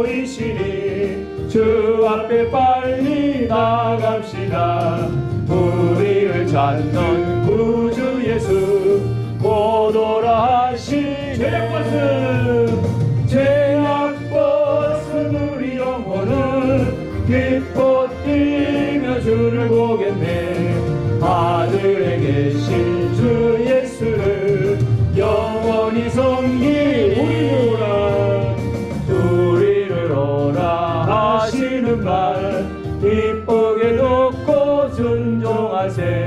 보이시니 주 앞에 빨리 나갑시다. 우리를 찾는 구주 예수 곧 오라 하시네. 죄악벗은 우리 영혼은 기뻐 뛰며 주를 보겠네. 하늘에 계신 주 예수를 영원히 섬기리라. 우리를 오라 하시는 말 기쁘게 듣고 순종하세.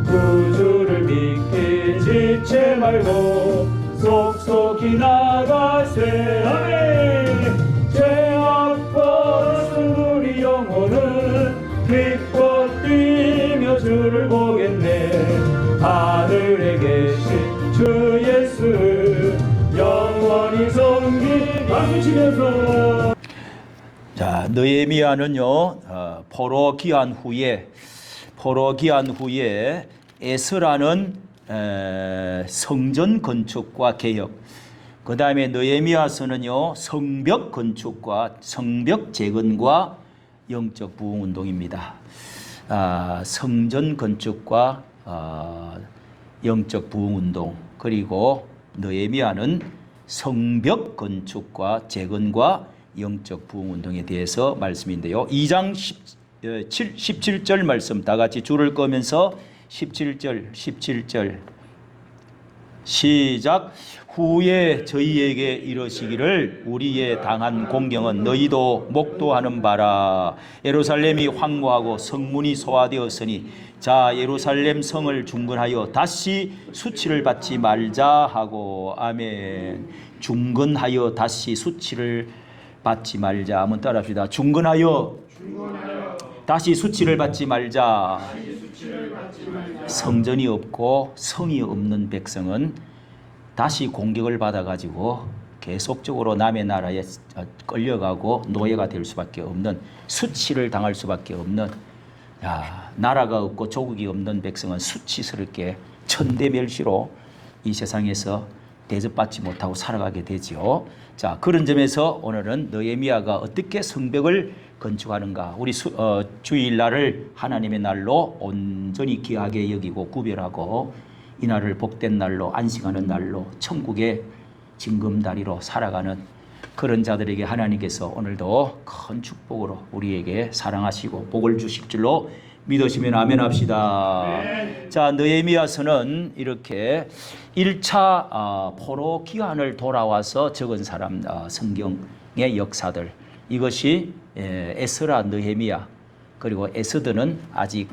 구주를 믿기 지체 말고 속속히 나가세. 아멘. 죄악 벗은 우리 영혼은 기뻐 뛰며 주를 보겠네. 하늘에 계신 주 예수 영원히 섬기. 박수 치면서. 자, 느헤미야는요 포로 귀환 후에 에스라는 성전 건축과 개혁, 그 다음에 느헤미야서는요 성벽 건축과 성벽 재건과 영적 부흥 운동입니다. 성전 건축과 영적 부흥 운동, 그리고 느헤미야는 성벽 건축과 재건과 영적 부흥 운동에 대해서 말씀인데요. 2장 17절 말씀 다 같이 줄을 꺼면서 17절 시작. 후에 저희에게 이러시기를 우리의 당한 공경은 너희도 목도하는 바라. 예루살렘이 황무하고 성문이 소화되었으니 자 예루살렘 성을 중건하여 다시 수치를 받지 말자 하고. 아멘. 중건하여 다시 수치를 받지 말자. 한번 따라합시다. 중건하여 다시 수치를 받지 말자. 성전이 없고 성이 없는 백성은 다시 공격을 받아가지고 계속적으로 남의 나라에 끌려가고 노예가 될 수밖에 없는, 수치를 당할 수밖에 없는, 나라가 없고 조국이 없는 백성은 수치스럽게 천대멸시로 이 세상에서 대접받지 못하고 살아가게 되지요. 자, 그런 점에서 오늘은 느헤미야가 어떻게 성벽을 건축하는가, 우리 주일날을 하나님의 날로 온전히 귀하게 여기고 구별하고 이 날을 복된 날로, 안식하는 날로, 천국의 징검다리로 살아가는 그런 자들에게 하나님께서 오늘도 큰 축복으로 우리에게 사랑하시고 복을 주실 줄로 믿으시면 아멘 합시다. 네. 자, 느헤미야서는 이렇게 1차 포로 기환을 돌아와서 적은 사람 성경의 역사들, 이것이 에스라, 느헤미야, 그리고 에스더는 아직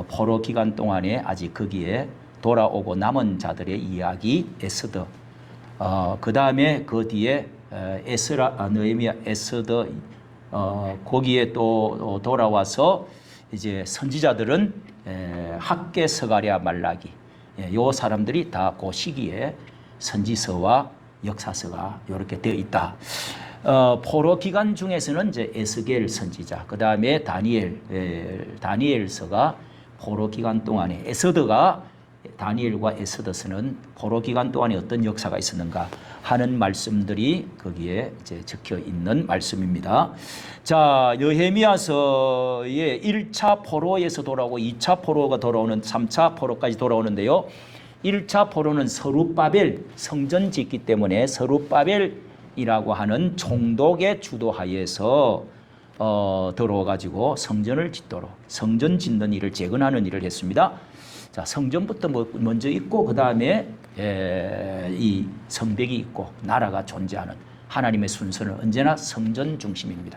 포로 기간 동안에 아직 거기에 돌아오고 남은 자들의 이야기, 에스더. 그 다음에 그 뒤에 에스라, 느헤미야, 에스더, 거기에 또 돌아와서 이제 선지자들은 학개, 스가랴, 말라기, 요 사람들이 다 그 시기에 선지서와 역사서가 이렇게 되어 있다. 포로 기간 중에서는 이제 에스겔 선지자, 그 다음에 다니엘서가 포로 기간 동안에, 에스더가 다니엘과 에스더서는 포로 기간 동안에 어떤 역사가 있었는가 하는 말씀들이 거기에 이제 적혀 있는 말씀입니다. 자, 느헤미야서의 1차 포로에서 돌아오고 2차 포로가 돌아오는 3차 포로까지 돌아오는데요. 1차 포로는 서룹바벨, 성전 짓기 때문에 서룹바벨이라고 하는 총독의 주도하에서 들어와가지고 성전을 짓도록, 성전 짓는 일을 재건하는 일을 했습니다. 자, 성전부터 먼저 있고 그 다음에 이 성벽이 있고 나라가 존재하는 하나님의 순서는 언제나 성전 중심입니다.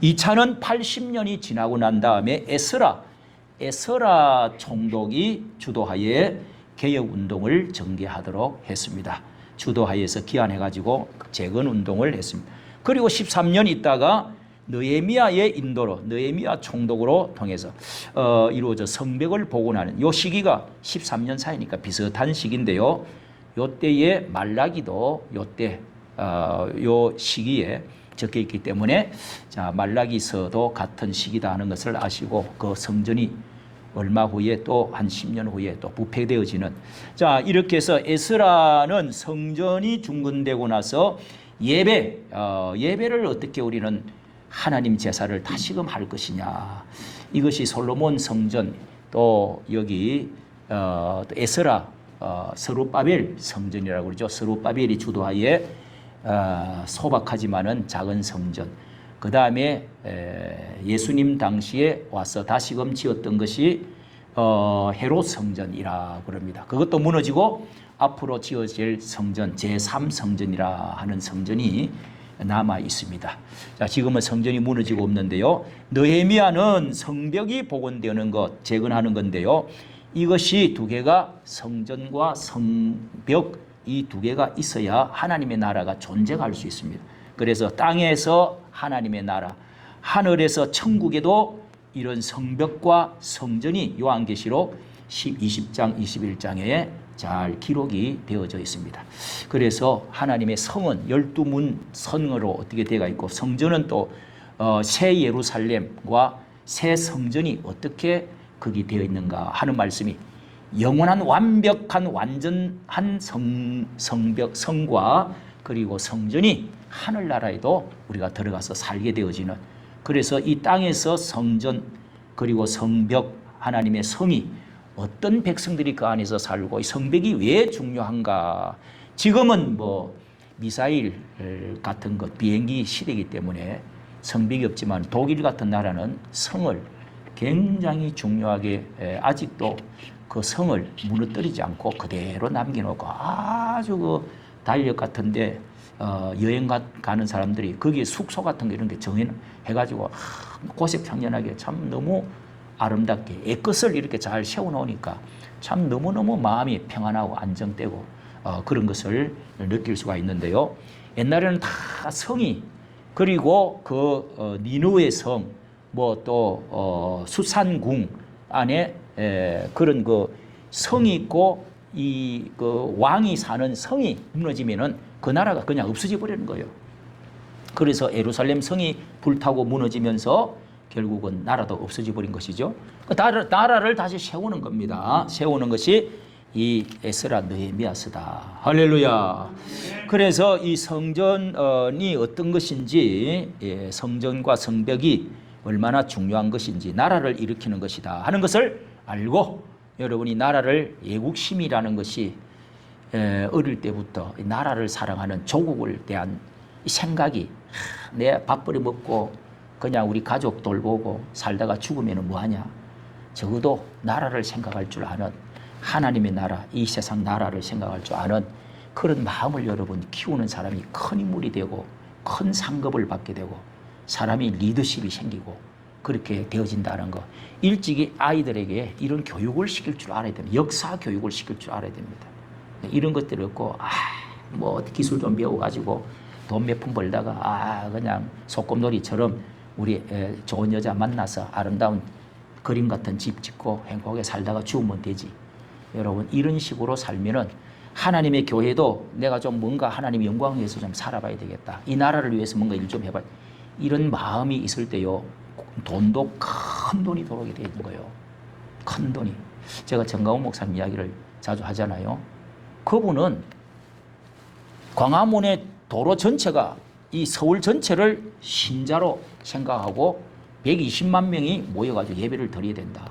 2차는 80년이 지나고 난 다음에 에스라 총독이 주도하에 개혁운동을 전개하도록 했습니다. 주도하에서 기한해가지고 재건운동을 했습니다. 그리고 13년 있다가 느헤미야의 인도로, 느헤미야 총독으로 통해서 이루어져 성벽을 복원하는 요 시기가 13년 사이니까 비슷한 시기인데요. 요 때에 말라기도 요때 요 시기에 적혀 있기 때문에 자, 말라기서도 같은 시기다 하는 것을 아시고 그 성전이 얼마 후에 또 한 10년 후에 또 부패되어지는, 자, 이렇게 해서 에스라는 성전이 중건되고 나서 예배를 어떻게 우리는 하나님 제사를 다시금 할 것이냐. 이것이 솔로몬 성전, 또 여기 또 에스라 스룹바벨 성전이라고 그러죠. 스룹바벨이 주도하에 소박하지만은 작은 성전. 그 다음에 예수님 당시에 와서 다시금 지었던 것이 헤롯 성전이라 그럽니다. 그것도 무너지고 앞으로 지어질 성전 제3성전이라 하는 성전이 남아 있습니다. 자, 지금은 성전이 무너지고 없는데요. 느헤미야는 성벽이 복원되는 것, 재건하는 건데요. 이것이 두 개가 성전과 성벽 이 두 개가 있어야 하나님의 나라가 존재할 수 있습니다. 그래서 땅에서 하나님의 나라, 하늘에서 천국에도 이런 성벽과 성전이 요한계시록 20장, 21장에 잘 기록이 되어져 있습니다. 그래서 하나님의 성은 12문 성으로 어떻게 되어 있고 성전은 또 새 예루살렘과 새 성전이 어떻게 거기 되어 있는가 하는 말씀이 영원한 완벽한 완전한 성벽, 성과 그리고 성전이 하늘나라에도 우리가 들어가서 살게 되어지는, 그래서 이 땅에서 성전 그리고 성벽 하나님의 성이 어떤 백성들이 그 안에서 살고 이 성벽이 왜 중요한가. 지금은 뭐 미사일 같은 것 비행기 시대이기 때문에 성벽이 없지만 독일 같은 나라는 성을 굉장히 중요하게 아직도 그 성을 무너뜨리지 않고 그대로 남겨놓고 아주 그 달력 같은데 여행 가는 사람들이 거기에 숙소 같은 거 이런 게 정해가지고 고색창연하게 참 너무 아름답게 애끝을 이렇게 잘 세워놓으니까 참 너무너무 마음이 평안하고 안정되고 그런 것을 느낄 수가 있는데요. 옛날에는 다 성이, 그리고 그 니누의 성, 뭐 또 수산궁 안에 그런 그 성이 있고 이 그 왕이 사는 성이 무너지면은 그 나라가 그냥 없어져 버리는 거예요. 그래서 예루살렘 성이 불타고 무너지면서 결국은 나라도 없어져 버린 것이죠. 그 나라를 다시 세우는 겁니다. 세우는 것이 이 에스라 느헤미야스다. 할렐루야. 그래서 이 성전이 어떤 것인지, 성전과 성벽이 얼마나 중요한 것인지, 나라를 일으키는 것이다 하는 것을 알고, 여러분이 나라를, 애국심이라는 것이 어릴 때부터 나라를 사랑하는 조국을 대한 생각이, 내 밥벌이 먹고 그냥 우리 가족 돌보고 살다가 죽으면 뭐하냐, 적어도 나라를 생각할 줄 아는, 하나님의 나라, 이 세상 나라를 생각할 줄 아는 그런 마음을 여러분 키우는 사람이 큰 인물이 되고 큰 상급을 받게 되고 사람이 리더십이 생기고 그렇게 되어진다는 거, 일찍이 아이들에게 이런 교육을 시킬 줄 알아야 됩니다. 역사 교육을 시킬 줄 알아야 됩니다. 이런 것들이 없고 뭐 기술 좀 배워가지고 돈 몇 푼 벌다가 그냥 소꿉놀이처럼 우리 좋은 여자 만나서 아름다운 그림 같은 집 짓고 행복하게 살다가 죽으면 되지. 여러분, 이런 식으로 살면은 하나님의 교회도 내가 좀 뭔가 하나님의 영광을 위해서 좀 살아봐야 되겠다, 이 나라를 위해서 뭔가 일 좀 해봐야, 이런 마음이 있을 때요, 돈도 큰 돈이 들어오게 되는 거예요. 큰 돈이. 제가 정강훈 목사님 이야기를 자주 하잖아요. 그분은 광화문의 도로 전체가, 이 서울 전체를 신자로 생각하고 120만 명이 모여가지고 예배를 드려야 된다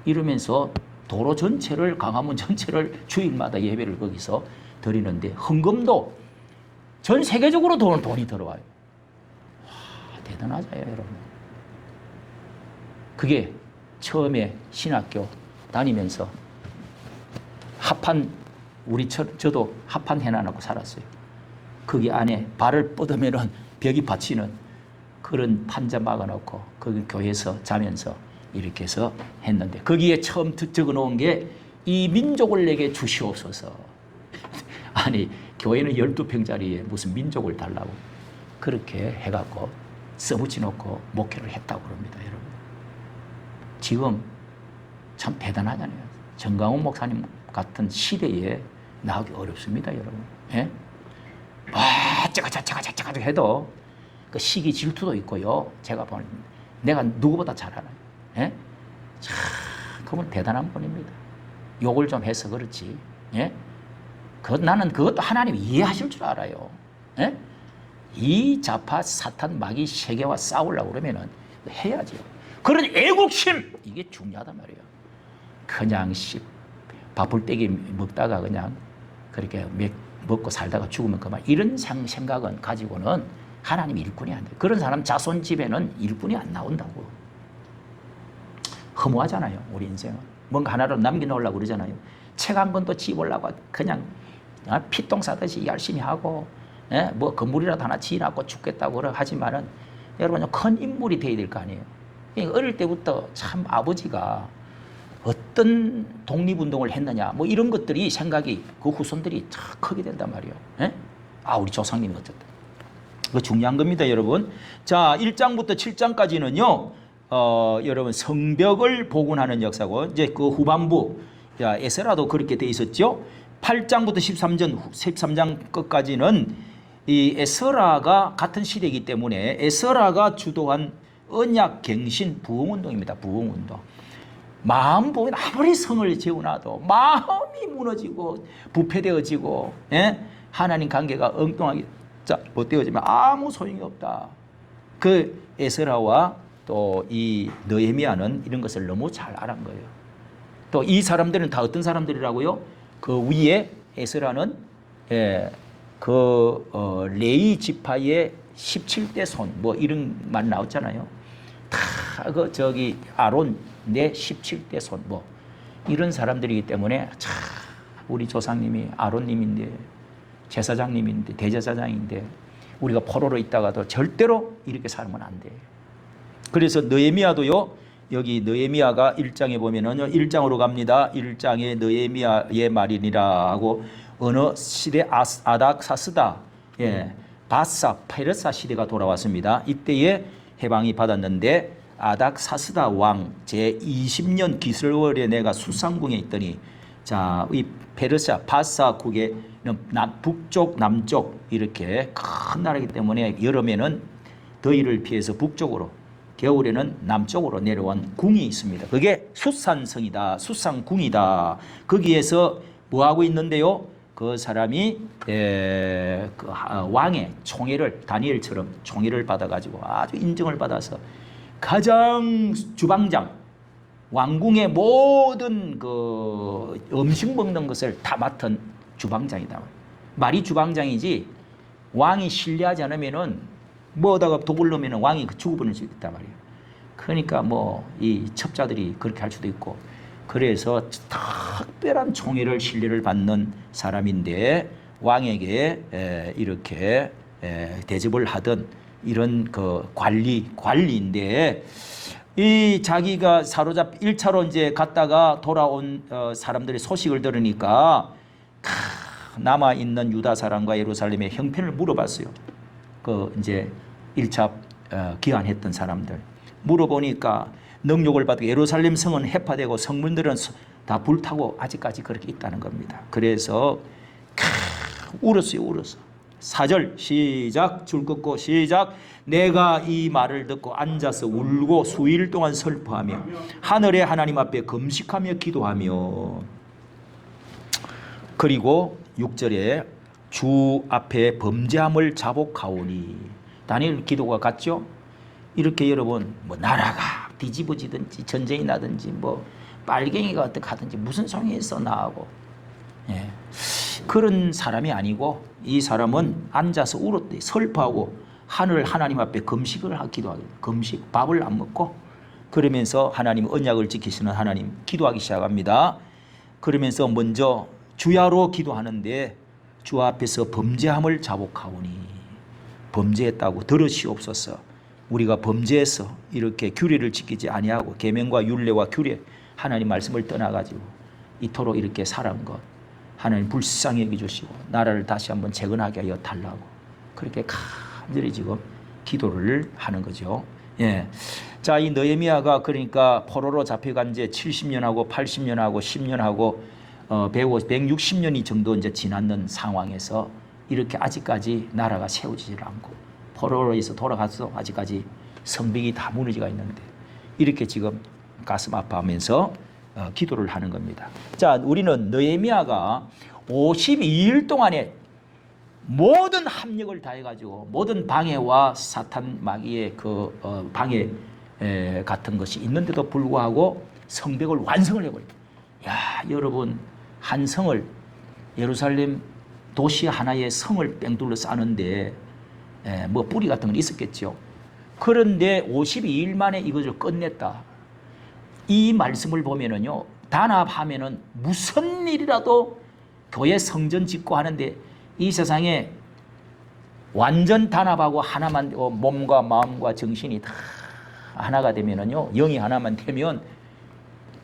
이러면서 도로 전체를, 광화문 전체를 주일마다 예배를 거기서 드리는데 헌금도 전 세계적으로 돈이 들어와요. 대단하죠, 여러분. 그게 처음에 신학교 다니면서 합판, 저도 합판 해놔놓고 살았어요. 거기 안에 발을 뻗으면은 벽이 받치는 그런 판자 막아놓고 거기 교회에서 자면서 이렇게 해서 했는데, 거기에 처음 적어 놓은 게 이 민족을 내게 주시옵소서. 아니, 교회는 12평짜리에 무슨 민족을 달라고 그렇게 해갖고 써붙여 놓고 목회를 했다고 그럽니다, 여러분. 지금 참 대단하잖아요. 정강훈 목사님 같은 시대에 나오기 어렵습니다, 여러분. 예? 짜가짜가 해도 그 시기 질투도 있고요. 제가 보는, 내가 누구보다 잘 알아요. 예? 참, 그분 대단한 분입니다. 욕을 좀 해서 그렇지. 예? 나는 그것도 하나님이 이해하실 줄 알아요. 예? 이 좌파 사탄 마귀 세계와 싸우려고 그러면은 해야죠. 그런 애국심 이게 중요하단 말이에요. 그냥 밥풀떼기 먹다가 그냥 그렇게 먹고 살다가 죽으면 그만 이런 생각은 가지고는 하나님 일꾼이 안 돼요. 그런 사람 자손 집에는 일꾼이 안 나온다고. 허무하잖아요. 우리 인생은 뭔가 하나로 남겨놓으려고 그러잖아요. 책 한 권도 지으려고 그냥 피똥 싸듯이 열심히 하고 뭐 건물이라도 하나 지어놨고 죽겠다고 하지만은 여러분 큰 인물이 돼야 될 거 아니에요. 어릴 때부터 참 아버지가 어떤 독립운동을 했느냐 뭐 이런 것들이 생각이 그 후손들이 참 크게 된단 말이에요. 우리 조상님이 어쨌든 그거 중요한 겁니다, 여러분. 자, 1장부터 7장까지는요 여러분 성벽을 복원하는 역사고 이제 그 후반부 에스라도 그렇게 돼 있었죠. 8장부터 13장 끝까지는 이 에스라가 같은 시대이기 때문에 에스라가 주도한 언약 갱신 부흥운동입니다. 부흥운동. 마음 보면 아무리 성을 지어놔도 마음이 무너지고 부패되어지고 하나님 관계가 엉뚱하게 못되어지면 아무 소용이 없다. 그 에스라와 또 이 느헤미야는 이런 것을 너무 잘 알은 거예요. 또 이 사람들은 다 어떤 사람들이라고요? 그 위에 에스라는 레위 지파의 17대 손 뭐 이런 말 나왔잖아요. 다 그 저기 아론 내 17대 손 뭐 이런 사람들이기 때문에 참 우리 조상님이 아론님인데 제사장님인데 대제사장인데 우리가 포로로 있다가도 절대로 이렇게 살면 안 돼. 그래서 느헤미야도요. 여기 느헤미야가 1장에 보면은요. 1장으로 갑니다. 1장에 느헤미야의 말이니라 하고 어느 시대 아닥사스다 바사 페르사 시대가 돌아왔습니다. 이때에 해방이 받았는데 아닥사스다 왕 제20년 기슬월에 내가 수상궁에 있더니 자, 이 페르시아 바사국의 북쪽 남쪽 이렇게 큰 나라이기 때문에 여름에는 더위를 피해서 북쪽으로 겨울에는 남쪽으로 내려온 궁이 있습니다. 그게 수산성이다. 수상궁이다. 거기에서 뭐 하고 있는데요? 그 사람이 왕의 총애를 다니엘처럼 총애를 받아가지고 아주 인정을 받아서 가장 주방장 왕궁의 모든 그 음식 먹는 것을 다 맡은 주방장이다. 말이 주방장이지 왕이 신뢰하지 않으면은 뭐다가 독을 넣으면 왕이 죽어버릴 수 있단 말이에요. 그러니까 뭐 이 첩자들이 그렇게 할 수도 있고 그래서 특별한 총애를 신뢰를 받는 사람인데 왕에게 이렇게 대접을 하던 이런 그 관리인데 이 자기가 사로잡 1차로 이제 갔다가 돌아온 사람들의 소식을 들으니까 남아 있는 유다 사람과 예루살렘의 형편을 물어봤어요. 그 이제 1차 기환했던 사람들 물어보니까 능욕을 받고 예루살렘 성은 해파되고 성문들은 다 불타고 아직까지 그렇게 있다는 겁니다. 그래서 울었어요. 울었어. 4절 시작. 줄 긋고 시작. 내가 이 말을 듣고 앉아서 울고 수일 동안 슬퍼하며 하늘의 하나님 앞에 금식하며 기도하며 그리고 6절에 주 앞에 범죄함을 자복하오니 다니엘 기도가 같죠? 이렇게 여러분 뭐 나라가 뒤집어지든지 전쟁이 나든지 뭐 빨갱이가 어떻게 하든지 무슨 소용이 있어 나하고 그런 사람이 아니고 이 사람은 앉아서 울었대. 슬퍼하고 하나님 앞에 금식을 기도하게 금식 밥을 안 먹고 그러면서 하나님 언약을 지키시는 하나님 기도하기 시작합니다. 그러면서 먼저 주야로 기도하는데 주 앞에서 범죄함을 자복하오니 범죄했다고 들으시옵소서. 우리가 범죄해서 이렇게 규례를 지키지 아니하고 계명과 율례와 규례 하나님 말씀을 떠나가지고 이토록 이렇게 살아온 것 하나님 불쌍히 여겨주시고 나라를 다시 한번 재건하게 하여 달라고 그렇게 간절히 지금 기도를 하는 거죠. 자, 이 느헤미야가 그러니까 포로로 잡혀간 지 70년하고 80년하고 10년하고 160년이 정도 이제 지났는 상황에서 이렇게 아직까지 나라가 세워지질 않고 포로로에서 돌아가서 아직까지 성벽이 다 무너지가 있는데 이렇게 지금 가슴 아파하면서 기도를 하는 겁니다. 자, 우리는 느헤미야가 52일 동안에 모든 합력을 다해가지고 모든 방해와 사탄 마귀의 방해 같은 것이 있는데도 불구하고 성벽을 완성을 해버립니다. 야, 여러분, 한 성을, 예루살렘 도시 하나의 성을 뺑둘러 싸는데 뭐 뿌리 같은 건 있었겠죠. 그런데 52일 만에 이것을 끝냈다. 이 말씀을 보면은요, 단합하면은 무슨 일이라도 교회 성전 짓고 하는데, 이 세상에 완전 단합하고 하나만 되고 몸과 마음과 정신이 다 하나가 되면은요, 영이 하나만 되면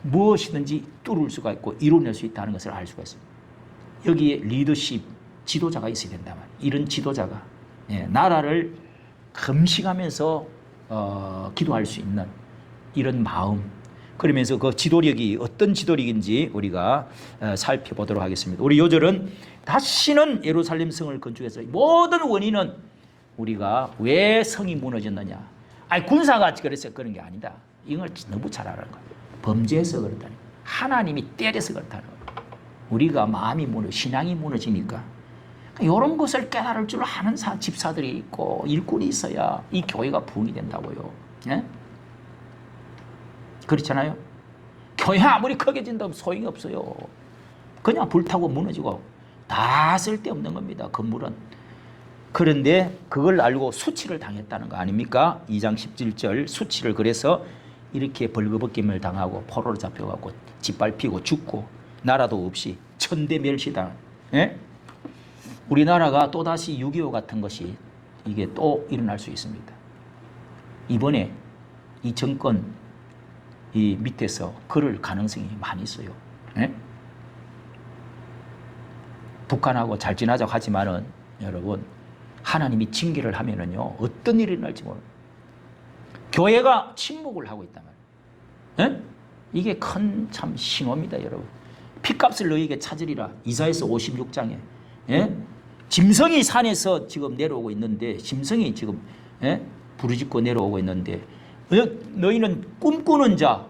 무엇이든지 뚫을 수가 있고 이뤄낼 수 있다는 것을 알 수가 있습니다. 여기에 리더십, 지도자가 있어야 된다 말이에요. 이런 지도자가 나라를 금식하면서 기도할 수 있는 이런 마음, 그러면서 그 지도력이 어떤 지도력인지 우리가 살펴보도록 하겠습니다. 우리 요절은 다시는 예루살렘 성을 건축해서 모든 원인은 우리가 왜 성이 무너졌느냐, 아니 군사가 그래서 그런 게 아니다. 이걸 너무 잘 알아는 거예요. 범죄해서 그렇다는 거예요. 하나님이 때려서 그렇다는 거예요. 우리가 마음이 신앙이 무너지니까 이런 것을 깨달을 줄 아는 집사들이 있고 일꾼이 있어야 이 교회가 부흥이 된다고요. 예? 그렇잖아요. 교회 아무리 크게 진다면 소용이 없어요. 그냥 불타고 무너지고 다 쓸데없는 겁니다. 건물은. 그런데 그걸 알고 수치를 당했다는 거 아닙니까? 2장 17절 수치를, 그래서 이렇게 벌거벗김을 당하고 포로로 잡혀가고 짓밟히고 죽고 나라도 없이 천대멸시당. 예? 우리나라가 또다시 6.25 같은 것이 이게 또 일어날 수 있습니다. 이번에 이 정권 이 밑에서 그럴 가능성이 많이 있어요. 예? 북한하고 잘 지나자고 하지만은 여러분, 하나님이 징계를 하면은요, 어떤 일이 일어날지 모릅니다. 교회가 침묵을 하고 있단 말이에요. 예? 이게 큰 참 신호입니다, 여러분. 핏값을 너희에게 찾으리라. 이사야서 56장에. 예? 짐승이 산에서 지금 내려오고 있는데, 짐승이 지금 부르짖고 내려오고 있는데, 너희는 꿈꾸는 자,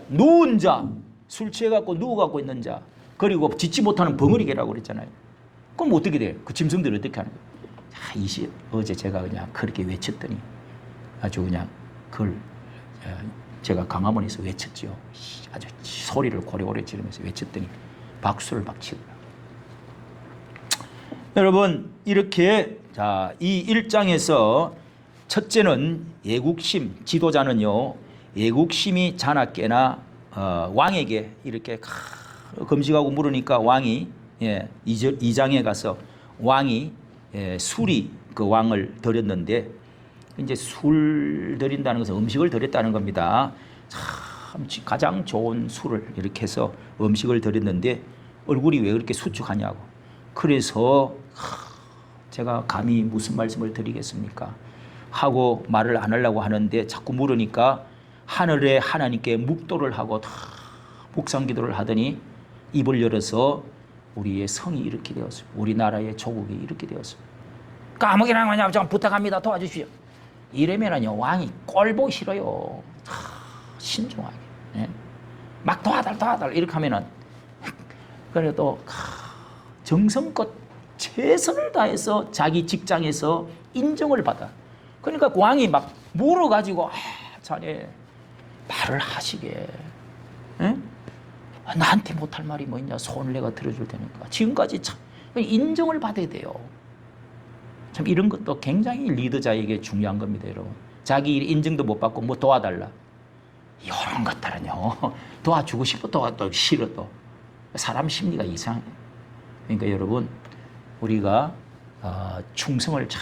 누운 자, 술 취해갖고 누워갖고 있는 자, 그리고 짖지 못하는 벙어리개라고 그랬잖아요. 그럼 어떻게 돼요? 그 짐승들이 어떻게 하는 거예요? 어제 제가 그냥 그렇게 외쳤더니 아주 그냥 그걸 제가 강화문에서 외쳤죠. 아주 소리를 고래고래 지르면서 외쳤더니 박수를 막 치더라고요. 여러분, 이렇게 이 1장에서 첫째는 예국심, 지도자는요, 예국심이 자나깨나 왕에게 이렇게 금식하고 물으니까 왕이 2장에 가서 왕이 술이 그 왕을 드렸는데, 이제 술 드린다는 것은 음식을 드렸다는 겁니다. 참 가장 좋은 술을 이렇게 해서 음식을 드렸는데 얼굴이 왜 그렇게 수축하냐고. 그래서 제가 감히 무슨 말씀을 드리겠습니까 하고 말을 안 하려고 하는데, 자꾸 물으니까 하늘에 하나님께 묵도를 하고 다 묵상기도를 하더니 입을 열어서 우리의 성이 이렇게 되었습니다. 우리나라의 조국이 이렇게 되었습니다. 까먹이나 그냥 좀 부탁합니다. 도와주십시오. 이러면은요, 왕이 꼴 보기 싫어요. 신중하게. 예? 막 도와달 이렇게 하면은 그래도 정성껏 최선을 다해서 자기 직장에서 인정을 받아. 그러니까 왕이 막 물어가지고 자네 말을 하시게. 예? 나한테 못할 말이 뭐 있냐, 손을 내가 들어줄 테니까. 지금까지 참 인정을 받아야 돼요. 참 이런 것도 굉장히 리더자에게 중요한 겁니다, 여러분. 자기 일 인정도 못 받고 뭐 도와달라. 이런 것들은요, 도와주고 싶어 도와도 싫어도 사람 심리가 이상해요. 그러니까 여러분, 우리가 충성을 잘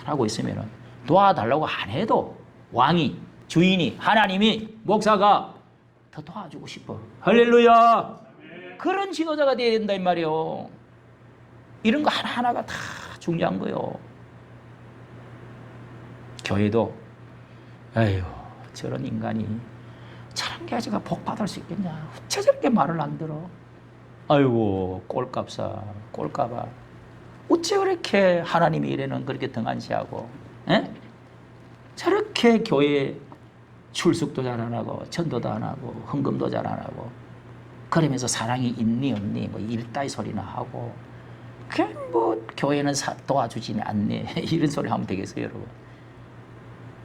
하고 있으면 도와달라고 안 해도 왕이, 주인이, 하나님이, 목사가 더 도와주고 싶어. 할렐루야. 그런 지도자가 되어야 된다 이 말이에요. 이런 거 하나하나가 다 중요한 거예요. 교회도 아유, 저런 인간이 저런 게 제가 복 받을 수 있겠냐, 어째 저렇게 말을 안 들어. 아이고, 꼴값아, 꼴값아, 어째 그렇게 하나님의 일에는 그렇게 등한시하고, 에? 저렇게 교회 출석도 잘 안 하고 전도도 안 하고 헌금도 잘 안 하고 그러면서 사랑이 있니 없니 뭐 일따위 소리나 하고 그뭐 교회는 도와주지 않네 이런 소리 하면 되겠어요, 여러분?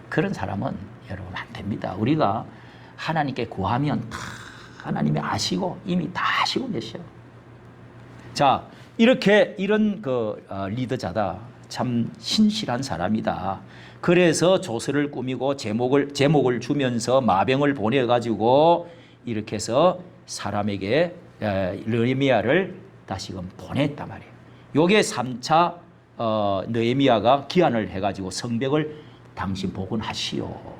그런 사람은 여러분 안 됩니다. 우리가 하나님께 구하면 다 하나님이 아시고 이미 다 아시고 계셔. 자, 이렇게 이런 리더자다. 참 신실한 사람이다. 그래서 조서를 꾸미고 제목을 주면서 마병을 보내가지고 이렇게 해서 사람에게 느헤미야를 다시금 보냈단 말이에요. 요게 3차 느헤미야가 기한을 해가지고 성벽을 당신 복원하시오.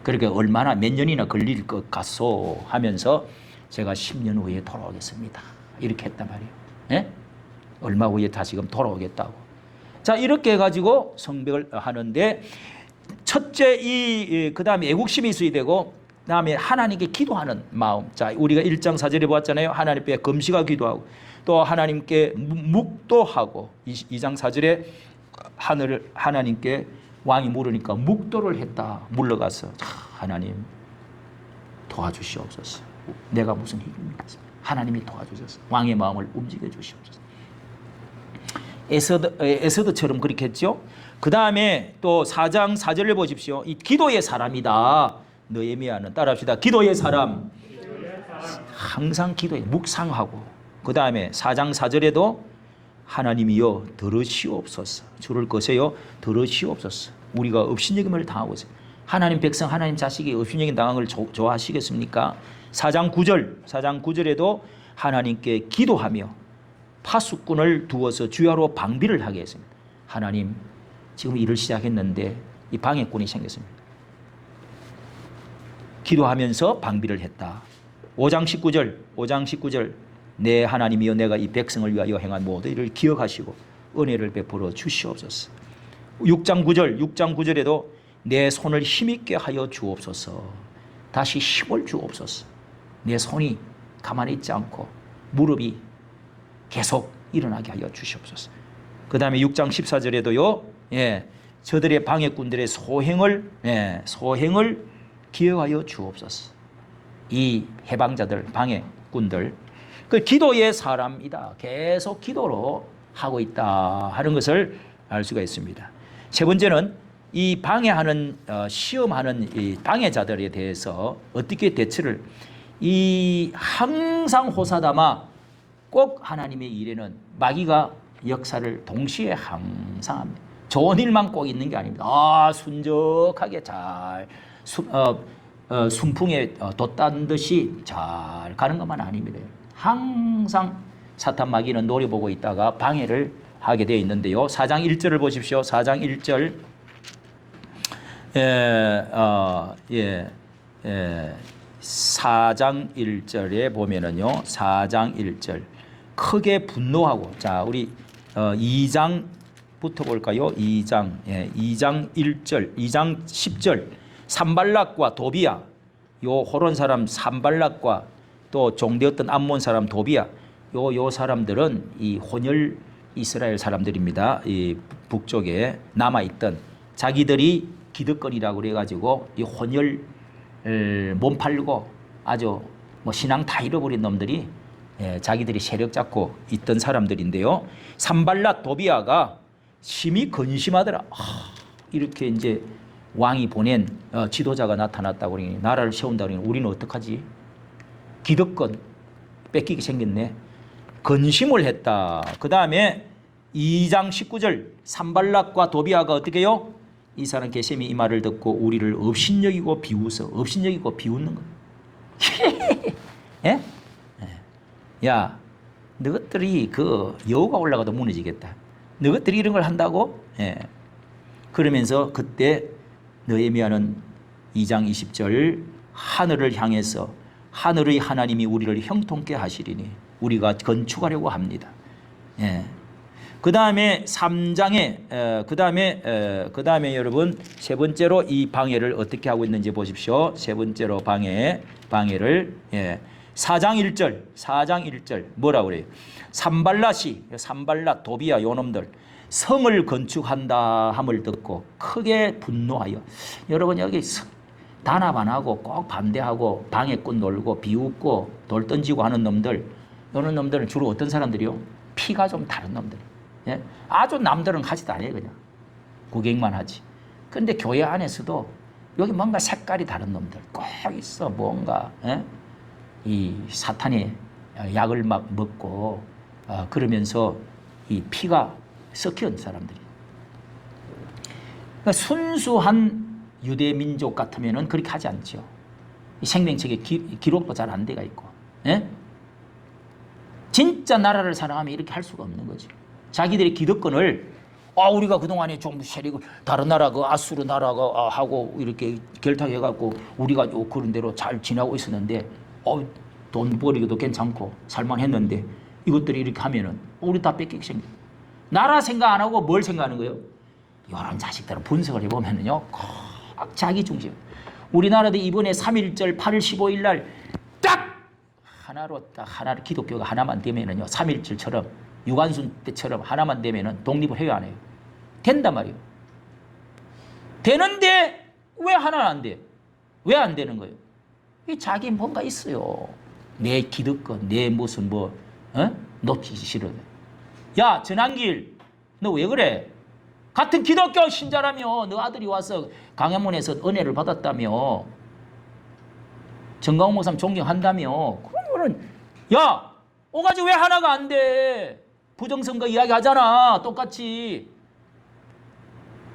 그러니까 얼마나 몇 년이나 걸릴 것 같소 하면서 제가 10년 후에 돌아오겠습니다. 이렇게 했단 말이에요. 예? 얼마 후에 다시금 돌아오겠다고. 자, 이렇게 해가지고 성벽을 하는데 첫째 그 다음에 애국심이 있어야 되고 그 다음에 하나님께 기도하는 마음. 자, 우리가 1장 4절에 보았잖아요. 하나님 앞에 금식하고 기도하고 또 하나님께 묵도하고 2장 4절에 하나님께 왕이 물으니까 묵도를 했다. 물러가서 하나님 도와주시옵소서. 내가 무슨 힘입니까? 하나님이 도와주셔서 왕의 마음을 움직여 주시옵소서. 에서드처럼 그렇게 했죠. 그 다음에 또 4장 4절을 보십시오. 이 기도의 사람이다. 느헤미야는 따라합시다. 기도의 사람. 항상 기도에 묵상하고 그 다음에 4장 4절에도 하나님이여 들으시옵소서. 주를 거세요. 들으시옵소서. 우리가 업신여김을 당하고 있어요. 하나님 백성 하나님 자식이 업신여김 당한 걸 좋아하시겠습니까? 4장 9절에도 하나님께 기도하며 파수꾼을 두어서 주야로 방비를 하게 했습니다. 하나님 지금 일을 시작했는데 이 방해꾼이 생겼습니다. 기도하면서 방비를 했다. 5장 19절 내 하나님이여 내가 이 백성을 위하여 행한 모든 일을 기억하시고 은혜를 베풀어 주시옵소서. 6장 9절에도 내 손을 힘있게 하여 주옵소서. 다시 힘을 주옵소서. 내 손이 가만히 있지 않고 무릎이 계속 일어나게 하여 주시옵소서. 그 다음에 6장 14절에도요. 저들의 방해꾼들의 소행을 기억하여 주옵소서. 이 해방자들 방해꾼들 그 기도의 사람이다. 계속 기도로 하고 있다 하는 것을 알 수가 있습니다. 세 번째는 이 방해하는 시험하는 이 방해자들에 대해서 어떻게 대처를 이 항상 호사다마 꼭 하나님의 일에는 마귀가 역사를 동시에 항상 합니다. 좋은 일만 꼭 있는 게 아닙니다. 순적하게 잘 순풍에 돛단 듯이 잘 가는 것만 아닙니다. 항상 사탄 마귀는 노려보고 있다가 방해를 하게 되어 있는데요. 4장 1절을 보십시오. 4장 1절 4장 1절에 보면은요. 4장 1절 크게 분노하고 자 우리 2장부터 볼까요? 2장 1절 2장 10절 산발락과 도비야 요 호론 사람 산발락과 또 종되었던 암몬 사람 도비야 요 사람들은 이 혼혈 이스라엘 사람들입니다. 이 북쪽에 남아있던 자기들이 기득권이라고 그래가지고 이 혼혈 몸 팔고 아주 뭐 신앙 다 잃어버린 놈들이 자기들이 세력 잡고 있던 사람들인데요. 산발락 도비아가 심히 근심하더라. 이렇게 이제 왕이 보낸 지도자가 나타났다고 그러니 나라를 세운다고 그러니 우리는 어떡하지? 기득권 뺏기게 생겼네. 근심을 했다. 그 다음에 2장 19절 산발락과 도비아가 어떻게 해요? 이 사람 게셈이 이 말을 듣고 우리를 업신여기고 비웃는 거. 예? 야, 너희들이 그 여우가 올라가도 무너지겠다. 너희들이 이런 걸 한다고? 그러면서 그때 느헤미야는 2장 20절 하늘을 향해서 하늘의 하나님이 우리를 형통케 하시리니 우리가 건축하려고 합니다. 그 다음에 3장에 그 다음에 여러분 세 번째로 이 방해를 어떻게 하고 있는지 보십시오. 세 번째로 방해를 4장 1절 뭐라고 그래요? 산발락 도비야 요놈들 성을 건축한다 함을 듣고 크게 분노하여 여러분 여기 단합 안 하고 꼭 반대하고 방해꾼 놀고 비웃고 돌 던지고 하는 놈들 이런 놈들은 주로 어떤 사람들이요? 피가 좀 다른 놈들. 예? 아주 남들은 하지도 않아요. 그냥 구경만 하지. 근데 교회 안에서도 여기 뭔가 색깔이 다른 놈들 꼭 있어. 뭔가 이 사탄의 약을 막 먹고 그러면서 이 피가 섞인 사람들이. 그러니까 순수한 유대 민족 같으면은 그렇게 하지 않죠. 생명책에 기록도 잘 안 돼가 있고. 예? 진짜 나라를 사랑하면 이렇게 할 수가 없는 거죠. 자기들의 기득권을 우리가 그동안에 좀 세리고 다른 나라 그 아수르 나라가 하고 이렇게 결탁해갖고 우리가 그런 대로 잘 지나고 있었는데 돈 버리기도 괜찮고 살만했는데 이것들이 이렇게 하면은 우리 다 뺏기게 생겨. 나라 생각 안 하고 뭘 생각하는 거예요? 이런 자식들은 분석을 해보면은요 꼭 자기 중심. 우리나라도 이번에 3.1절 8월 15일 날 딱 하나로 딱 하나를 기독교가 하나만 되면은요 3.1절처럼 유관순 때처럼 하나만 되면은 독립을 해야 안 해요. 된단 말이에요. 되는데 왜 하나는 안 돼? 왜 안 되는 거예요? 이 자기 뭔가 있어요. 내 기득권, 내 무슨 놓치기 싫어. 야 전한길, 너 왜 그래? 같은 기독교 신자라며 너 아들이 와서 강화문에서 은혜를 받았다며 정광훈 목사님 존경한다며 그러면은 야 오가지 왜 하나가 안 돼? 부정선거 이야기 하잖아. 똑같이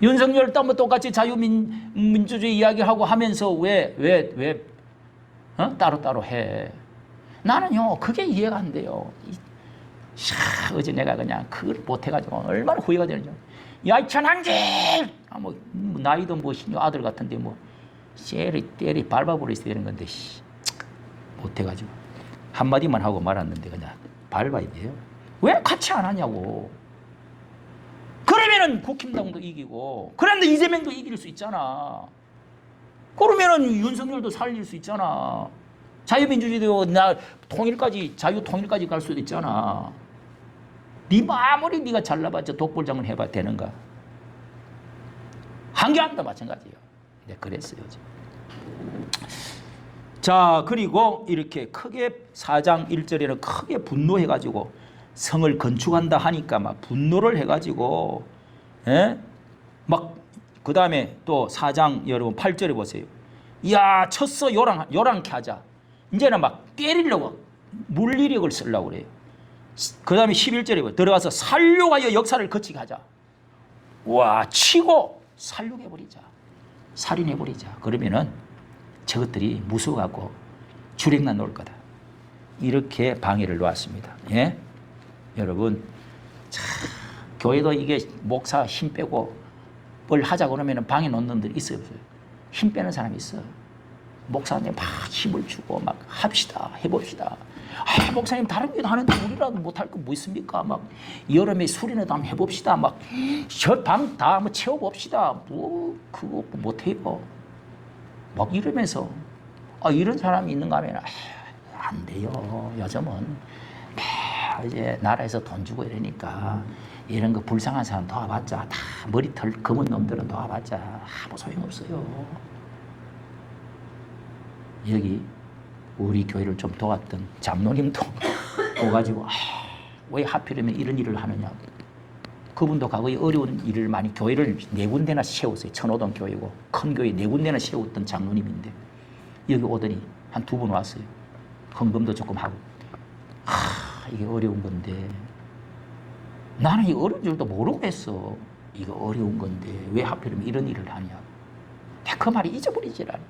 윤석열 또 똑같이 자유민주주의 이야기하고 하면서 왜 따로따로 해? 나는요 그게 이해가 안 돼요. 어제 내가 그냥 그걸 못해가지고 얼마나 후회가 되는지. 야 천한길 나이도 아들 같은데 때리 밟아버려야 되는 건데 못해가지고 한마디만 하고 말았는데 그냥 밟아야 돼요. 왜 같이 안 하냐고. 그러면은 국힘당도 이기고 그런데 이재명도 이길 수 있잖아. 그러면은 윤석열도 살릴 수 있잖아. 자유민주주의도 자유 통일까지 갈 수도 있잖아. 아무리 네가 잘나봤자 독불장군 해봐 되는가? 한교안도 마찬가지예요. 네, 그랬어요. 자, 그리고 이렇게 크게 4장 1절에는 크게 분노해가지고 성을 건축한다 하니까 막 분노를 해가지고 그 다음에 또 4장 여러분 8절에 보세요. 야 쳤어 요란케 하자. 이제는 막 때리려고 물리력을 쓰려고 그래요. 그 다음에 11절에 들어가서 살육하여 역사를 거치게 하자. 와 치고 살육해버리자. 살인해버리자. 그러면은 저것들이 무서워갖고 주력난 놓을 거다. 이렇게 방해를 놓았습니다. 예? 여러분 교회도 이게 목사 힘 빼고 뭘 하자 그러면 방해 놓는 놈들이 있어요. 힘 빼는 사람이 있어. 목사님 막 힘을 주고 막 합시다. 해봅시다. 목사님 다른 게 하는데 우리라도 못할 거 뭐 있습니까? 막 여름에 술이라도 한번 해봅시다. 막 저 방 다 한번 채워봅시다. 그거 못해요. 막 이러면서 이런 사람이 있는가 하면 안 돼요. 요즘은 이제 나라에서 돈 주고 이러니까 이런 거 불쌍한 사람 도와봤자 다 머리털 검은 놈들은 도와봤자 아무 소용없어요. 여기 우리 교회를 좀 도왔던 장로님도 오가지고 왜 하필이면 이런 일을 하느냐. 그분도 과거에 어려운 일을 많이 교회를 4군데나 세웠어요. 천호동 교회고 큰 교회 4군데나 세웠던 장로님인데 여기 오더니 한 2번 왔어요. 헌금도 조금 하고 이게 어려운 건데 나는 이 어려운 줄도 모르고 했어. 이거 어려운 건데 왜 하필이면 이런 일을 하냐. 그 말이 잊어버리질 않아.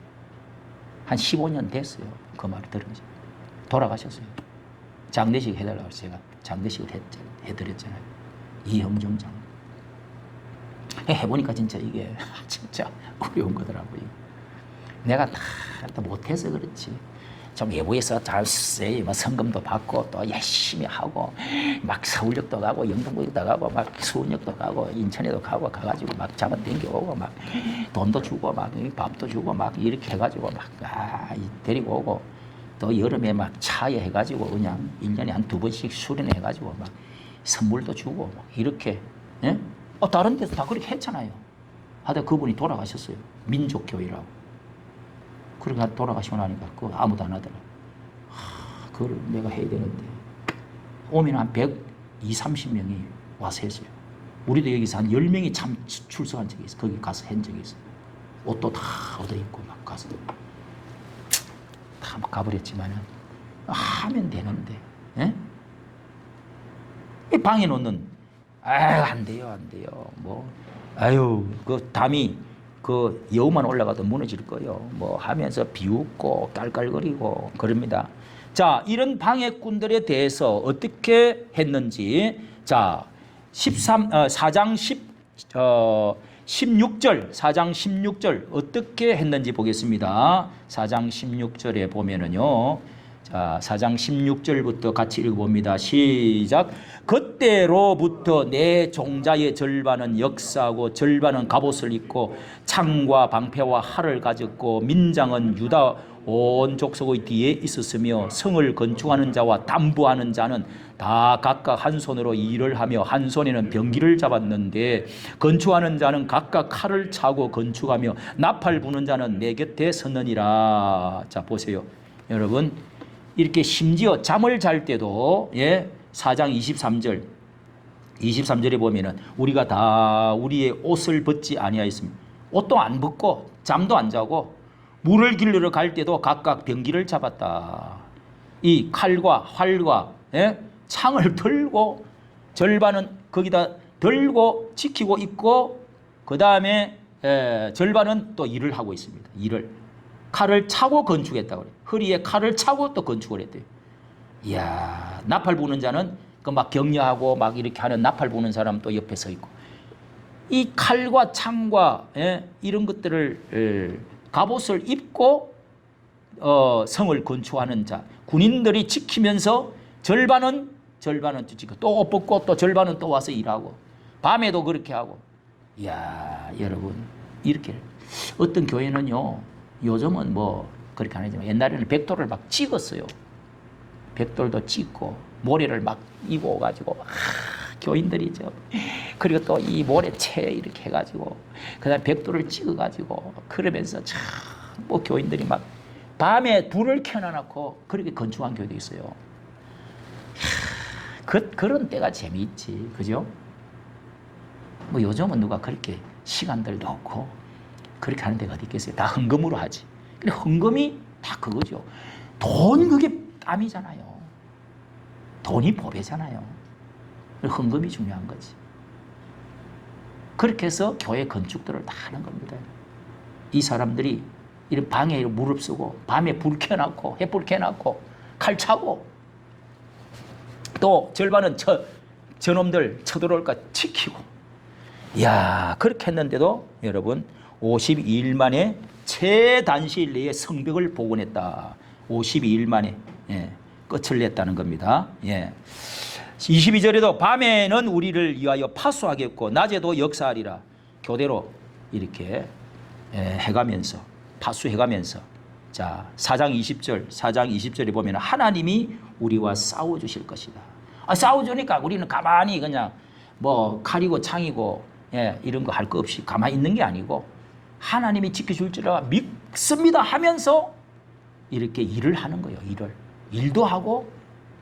한 15년 됐어요. 그 말을 들으면서 돌아가셨어요. 장례식 해달라고 해서 제가 장례식을 해드렸잖아요. 이형종 장. 해보니까 진짜 이게 진짜 어려운 거더라고요. 내가 다 못해서 그렇지. 좀 외부에서 잘 쓰세요. 성금도 받고 또 열심히 하고 막 서울역도 가고 영등포역도 가고 막 수원역도 가고 인천에도 가고 가가지고 막 잡아 당겨오고 막 돈도 주고 막 밥도 주고 막 이렇게 해가지고 막 데리고 오고 또 여름에 막 차에 해가지고 그냥 1년에 한 2번씩 수련해가지고 막 선물도 주고 막 이렇게 예? 다른 데서 다 그렇게 했잖아요. 하다 그분이 돌아가셨어요. 민족교회라고. 그러니까 돌아가시고 나니까 그거 아무도 안 하더라. 그걸 내가 해야 되는데 오면 한 30명이 와서 했어요. 우리도 여기서 한 10명이 참 출석한 적이 있어요. 거기 가서 한 적이 있어요. 옷도 다 얻어 입고 막 가서 다 가버렸지만은 하면 되는데, 예? 이 방에 놓는, 안 돼요, 안 돼요. 뭐, 그 담이 그 여우만 올라가도 무너질 거예요. 뭐 하면서 비웃고 깔깔거리고 그럽니다. 자, 이런 방해꾼들에 대해서 어떻게 했는지, 자, 4장 16절 어떻게 했는지 보겠습니다. 4장 16절에 보면은요. 자, 4장 16절부터 같이 읽어봅니다. 시작. 그때로부터 내 종자의 절반은 역사하고 절반은 갑옷을 입고 창과 방패와 활을 가졌고 민장은 유다 온 족속의 뒤에 있었으며 성을 건축하는 자와 담부하는 자는 다 각각 한 손으로 일을 하며 한 손에는 병기를 잡았는데 건축하는 자는 각각 칼을 차고 건축하며 나팔 부는 자는 내 곁에 섰느니라. 자, 보세요. 여러분, 이렇게 심지어 잠을 잘 때도, 예, 4장 23절에 보면은 우리가 다 우리의 옷을 벗지 아니하였습니다. 옷도 안 벗고 잠도 안 자고 물을 길르러 갈 때도 각각 병기를 잡았다. 이 칼과 활과, 예? 창을 들고 절반은 거기다 들고 지키고 있고 그 다음에 절반은 또 일을 하고 있습니다. 일을. 칼을 차고 건축했다고 그래요. 허리에 칼을 차고 또 건축을 했대요. 이야, 나팔 부는 자는 그 막 격려하고 막 이렇게 하는 나팔 부는 사람 또 옆에 서 있고. 이 칼과 창과, 예? 이런 것들을 갑옷을 입고 성을 건축하는 자, 군인들이 지키면서 절반은 지키고 또 옷 벗고 또 절반은 또 와서 일하고 밤에도 그렇게 하고. 이야, 여러분, 이렇게 어떤 교회는요, 요즘은 뭐 그렇게 안 하지만 옛날에는 벽돌을 막 찍었어요. 벽돌도 찍고 모래를 막 입어가지고 교인들이 그리고 또 이 모래채 이렇게 해가지고 그다음 벽돌을 찍어가지고 그러면서 참 뭐 교인들이 막 밤에 불을 켜놔놓고 그렇게 건축한 교회도 있어요. 그런 때가 재미있지, 그죠? 뭐 요즘은 누가 그렇게 시간들도 없고 그렇게 하는 데가 어디 있겠어요? 다 헌금으로 하지. 근데 헌금이 다 그거죠. 돈 그게 땀이잖아요. 돈이 보배잖아요. 헌금이 중요한 거지. 그렇게 해서 교회 건축들을 다 하는 겁니다. 이 사람들이 이런 방에 무릅쓰고 밤에 불 켜놓고 햇불 켜놓고 칼 차고 또 절반은 저놈들 쳐들어올까 지키고. 이야, 그렇게 했는데도 여러분 52일 만에 최단시일 내에 성벽을 복원했다. 52일 만에, 예, 끝을 냈다는 겁니다. 예. 22절에도 밤에는 우리를 위하여 파수하겠고 낮에도 역사하리라. 교대로 이렇게 해가면서 파수해가면서. 자, 4장 20절에 보면 하나님이 우리와 싸워주실 것이다. 싸워주니까 우리는 가만히 그냥 뭐 칼이고 창이고, 예, 이런 거 할 거 없이 가만히 있는 게 아니고 하나님이 지켜줄 줄 믿습니다 하면서 이렇게 일을 하는 거예요. 일도 하고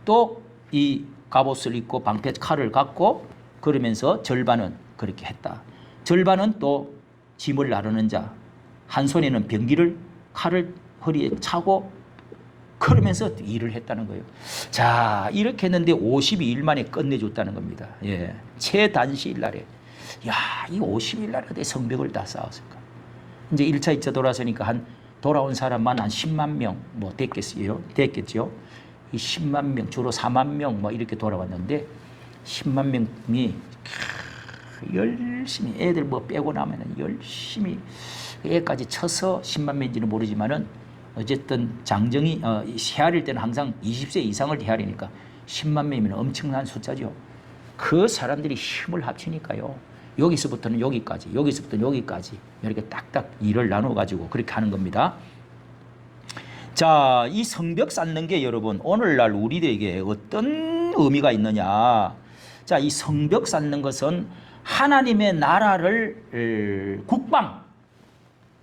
또 이 갑옷을 입고 방패 칼을 갖고 그러면서 절반은 그렇게 했다. 절반은 또 짐을 나르는 자, 한 손에는 병기를 칼을 허리에 차고 그러면서 일을 했다는 거예요. 자, 이렇게 했는데 52일 만에 끝내줬다는 겁니다. 예, 최단시일 날에. 야, 이 50일 날에 어떻게 성벽을 다 쌓았을까? 이제 1차, 2차 돌아서니까 돌아온 사람만 한 10만 명 뭐 됐겠죠. 이 10만 명, 주로 4만 명 뭐 이렇게 돌아왔는데 10만 명이 열심히 애들 뭐 빼고 나면은 열심히 애까지 쳐서 10만 명인지는 모르지만은 어쨌든 장정이 헤아릴 때는 항상 20세 이상을 헤아리니까 10만 명이면 엄청난 숫자죠. 그 사람들이 힘을 합치니까요. 여기서부터는 여기까지, 여기서부터는 여기까지 이렇게 딱딱 일을 나눠 가지고 그렇게 하는 겁니다. 자, 이 성벽 쌓는 게 여러분 오늘날 우리들에게 어떤 의미가 있느냐. 자, 이 성벽 쌓는 것은 하나님의 나라를 국방,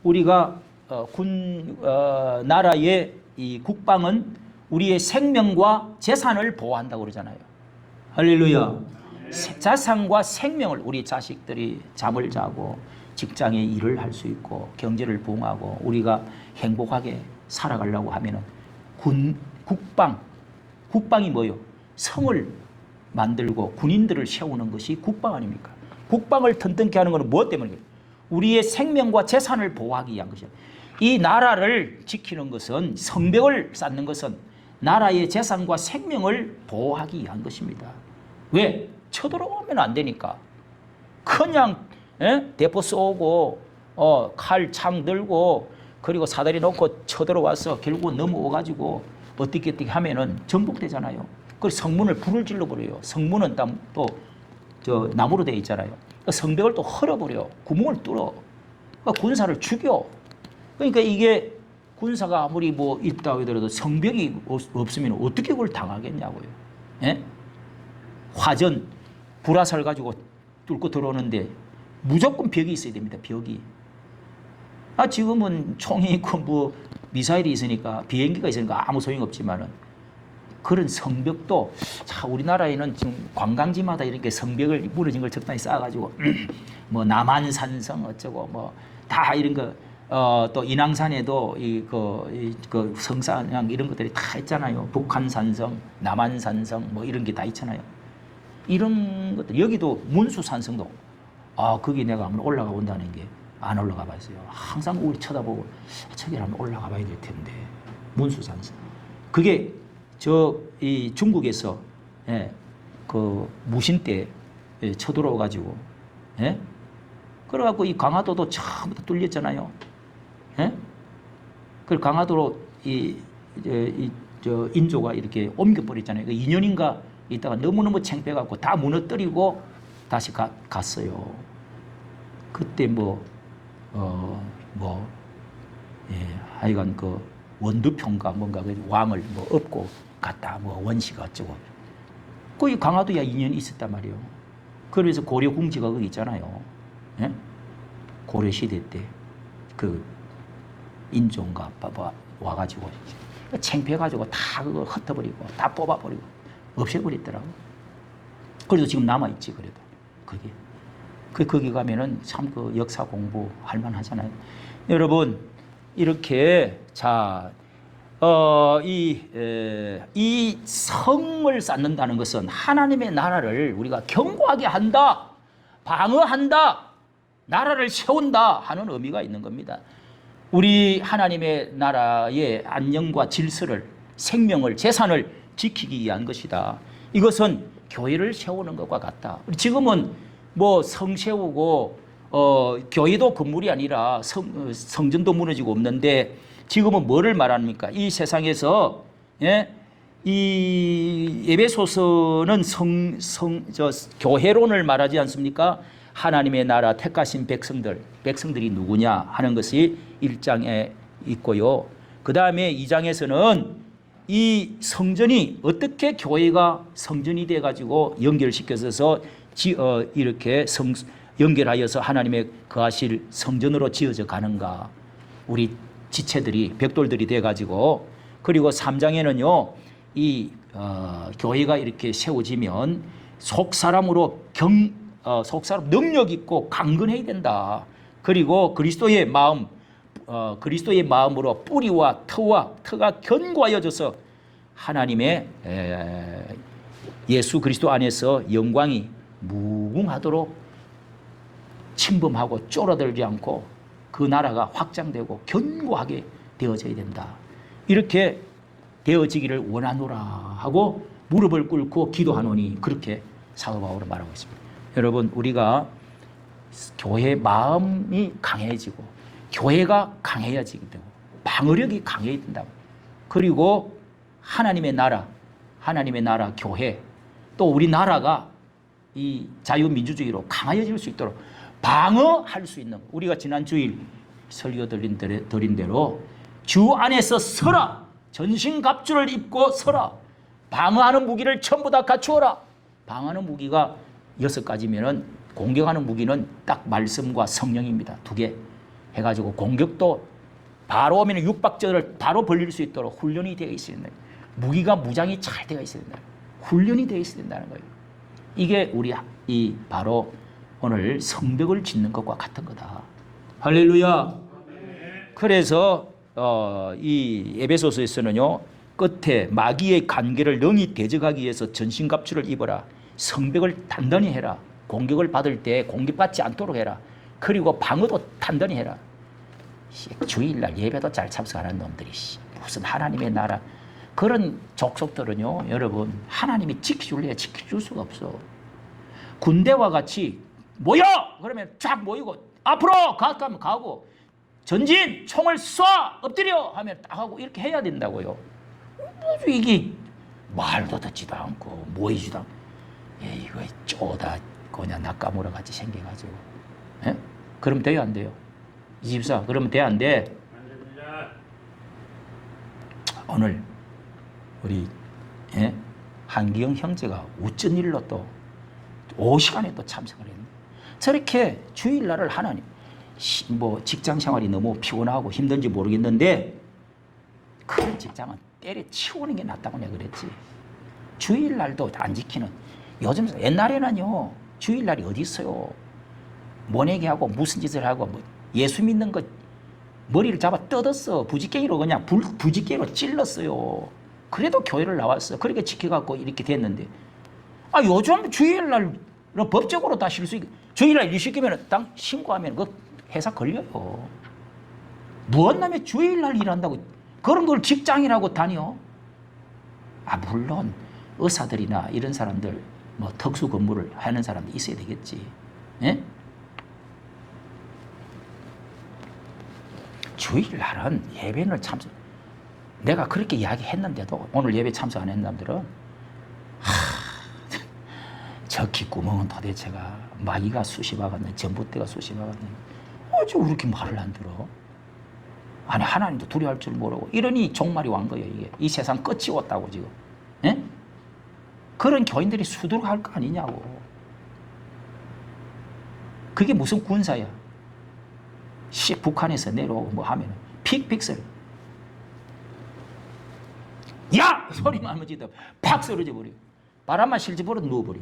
우리가 나라의 이 국방은 우리의 생명과 재산을 보호한다고 그러잖아요. 할렐루야. 자산과 생명을 우리 자식들이 잠을 자고 직장에 일을 할 수 있고 경제를 부흥하고 우리가 행복하게 살아가려고 하면은 국방이 뭐요? 성을 만들고 군인들을 세우는 것이 국방 아닙니까? 국방을 튼튼케 하는 것은 무엇 때문입니까? 우리의 생명과 재산을 보호하기 위한 것이죠. 이 나라를 지키는 것은 성벽을 쌓는 것은 나라의 재산과 생명을 보호하기 위한 것입니다. 왜? 쳐들어오면 안 되니까. 그냥 대포 쏘고 칼, 창 들고 그리고 사다리 놓고 쳐들어와서 결국 넘어와가지고 어떻게 하면은 정복되잖아요. 그리고 성문을 불을 질러버려요. 성문은 또 저 나무로 되어 있잖아요. 성벽을 또 헐어버려. 구멍을 뚫어. 그러니까 군사를 죽여. 그러니까 이게 군사가 아무리 뭐 있다고 하더라도 성벽이 없으면 어떻게 그걸 당하겠냐고요. 예? 화전, 불화살 가지고 뚫고 들어오는데 무조건 벽이 있어야 됩니다. 벽이. 지금은 총이 있고 뭐 미사일이 있으니까 비행기가 있으니까 아무 소용 없지만은 그런 성벽도 우리나라에는 지금 관광지마다 이렇게 성벽을 무너진 걸 적당히 쌓아가지고 뭐 남한산성 어쩌고 뭐 다 이런 거 또 인왕산에도 그 성산양 이런 것들이 다 있잖아요. 북한산성, 남한산성 뭐 이런 게 다 있잖아요. 이런 것들 여기도 문수산성도 거기 내가 한번 올라가 본다는 게 안 올라가 봤어요. 항상 우리 쳐다보고 저기 한번 올라가 봐야 될 텐데 문수산성. 그게 이 중국에서 그 무신 때 쳐들어와 가지고 그래갖고 이 강화도도 처음부터 뚫렸잖아요. 그 강화도로 저 인조가 이렇게 옮겨버렸잖아요. 그 2년인가 있다가 너무너무 창피해갖고 다 무너뜨리고 다시 갔어요. 그때 하여간 그 원두평가 뭔가 그 왕을 업고 갔다 원시가 어쩌고. 거기 강화도야 2년 있었단 말이에요. 그래서 고려 궁지가 거기 있잖아요. 고려 시대 때 그 인종가 와가지고 창피해가지고 다 그거 흩어버리고 다 뽑아버리고 없애버렸더라고. 그래도 지금 남아있지. 그래도 거기 가면은 참 그 역사 공부할 만하잖아요. 여러분 이렇게 이 성을 쌓는다는 것은 하나님의 나라를 우리가 견고하게 한다, 방어한다, 나라를 세운다 하는 의미가 있는 겁니다. 우리 하나님의 나라의 안녕과 질서를, 생명을, 재산을 지키기 위한 것이다. 이것은 교회를 세우는 것과 같다. 지금은 뭐 성 세우고 교회도 건물이 아니라 성전도 무너지고 없는데 지금은 뭐를 말합니까? 이 세상에서 이 에베소서는 교회론을 말하지 않습니까? 하나님의 나라 택하신 백성들이 누구냐 하는 것이 1장에 있고요. 그 다음에 2장에서는 이 성전이 어떻게 교회가 성전이 돼가지고 연결시켜서 이렇게 연결하여서 하나님의 거하실 성전으로 지어져 가는가. 우리 지체들이 백돌들이 돼가지고 그리고 3장에는요 이 교회가 이렇게 세워지면 속사람으로 속사람 능력 있고 강건해야 된다. 그리고 그리스도의 마음으로 뿌리와 터가 견고하여져서 하나님의 예수 그리스도 안에서 영광이 무궁하도록 침범하고 쫄아들지 않고 그 나라가 확장되고 견고하게 되어져야 된다. 이렇게 되어지기를 원하노라 하고 무릎을 꿇고 기도하노니 그렇게 사도 바울은 말하고 있습니다. 여러분 우리가 교회 마음이 강해지고 교회가 강해지게 되고 방어력이 강해야 된다고. 그리고 하나님의 나라 교회 또 우리나라가 이 자유민주주의로 강해질 수 있도록 방어할 수 있는 우리가 지난 주일 설교 드린 대로 주 안에서 서라. 전신갑주를 입고 서라. 방어하는 무기를 전부 다 갖추어라. 방어하는 무기가 6가지면은 공격하는 무기는 딱 말씀과 성령입니다. 2개 해가지고 공격도 바로 오면 육박전을 바로 벌릴 수 있도록 훈련이 되어 있어야 된다. 무기가 무장이 잘 되어 있어야 된다. 훈련이 되어 있어야 된다는 거예요. 이게 우리 이 바로 오늘 성벽을 짓는 것과 같은 거다. 할렐루야. 그래서 이 에베소서에서는요, 끝에 마귀의 관계를 능히 대적하기 위해서 전신갑주를 입어라. 성벽을 단단히 해라. 공격을 받을 때 공격받지 않도록 해라. 그리고 방어도 단단히 해라. 주일날 예배도 잘 참석 안 하는 놈들이 무슨 하나님의 나라, 그런 족속들은요, 여러분, 하나님이 지켜줄래야 지켜줄 수가 없어. 군대와 같이 모여! 그러면 쫙 모이고 앞으로 가면 가고, 전진! 총을 쏴! 엎드려! 하면 딱 하고 이렇게 해야 된다고요. 이게 말도 듣지도 않고 모이지도 않고, 이거 쪼다 그냥 낚아물어 같이 생겨가지고, 예? 그럼 돼요 안 돼요? 이 집사 그러면 돼 안 돼? 오늘 우리 한기영 형제가 어쩐 일로 또 5시간에 또 참석을 했네. 저렇게 주일날을 하나님, 뭐 직장 생활이 너무 피곤하고 힘든지 모르겠는데 그런 직장은 때려치우는 게 낫다고 내가 그랬지. 주일날도 안 지키는, 요즘 옛날에는요 주일날이 어디 있어요. 모내기 하고 무슨 짓을 하고 뭐 예수 믿는 거 머리를 잡아 뜯었어. 부지깽이로 그냥 부지깽이로 찔렀어요. 그래도 교회를 나왔어. 그렇게 지켜갖고 이렇게 됐는데, 요즘 주일날 법적으로 다 쉴 수 있게, 주일날 일 시키면 딱 신고하면 그 회사 걸려요. 무엇남에 주일날 일한다고 그런 걸 직장이라고 다녀? 물론 의사들이나 이런 사람들, 뭐 특수 근무를 하는 사람도 있어야 되겠지. 예? 주일날은 예배를 참석, 내가 그렇게 이야기했는데도 오늘 예배 참석 안 했는 사람들은 저 귓구멍은 도대체가 마귀가 쑤시박았네, 전봇대가 쑤시박았네, 어째 그렇게 말을 안 들어? 아니 하나님도 두려워할 줄 모르고 이러니 종말이 완 거예요. 이게 이 세상 끝이 왔다고 지금. 예? 그런 교인들이 수두룩 할 거 아니냐고. 그게 무슨 군사야? 북한에서 내려오고 뭐 하면 픽픽설, 야! 소리만 하면 지다 팍 쓰러져 버려. 바람만 실집으로 누워버려.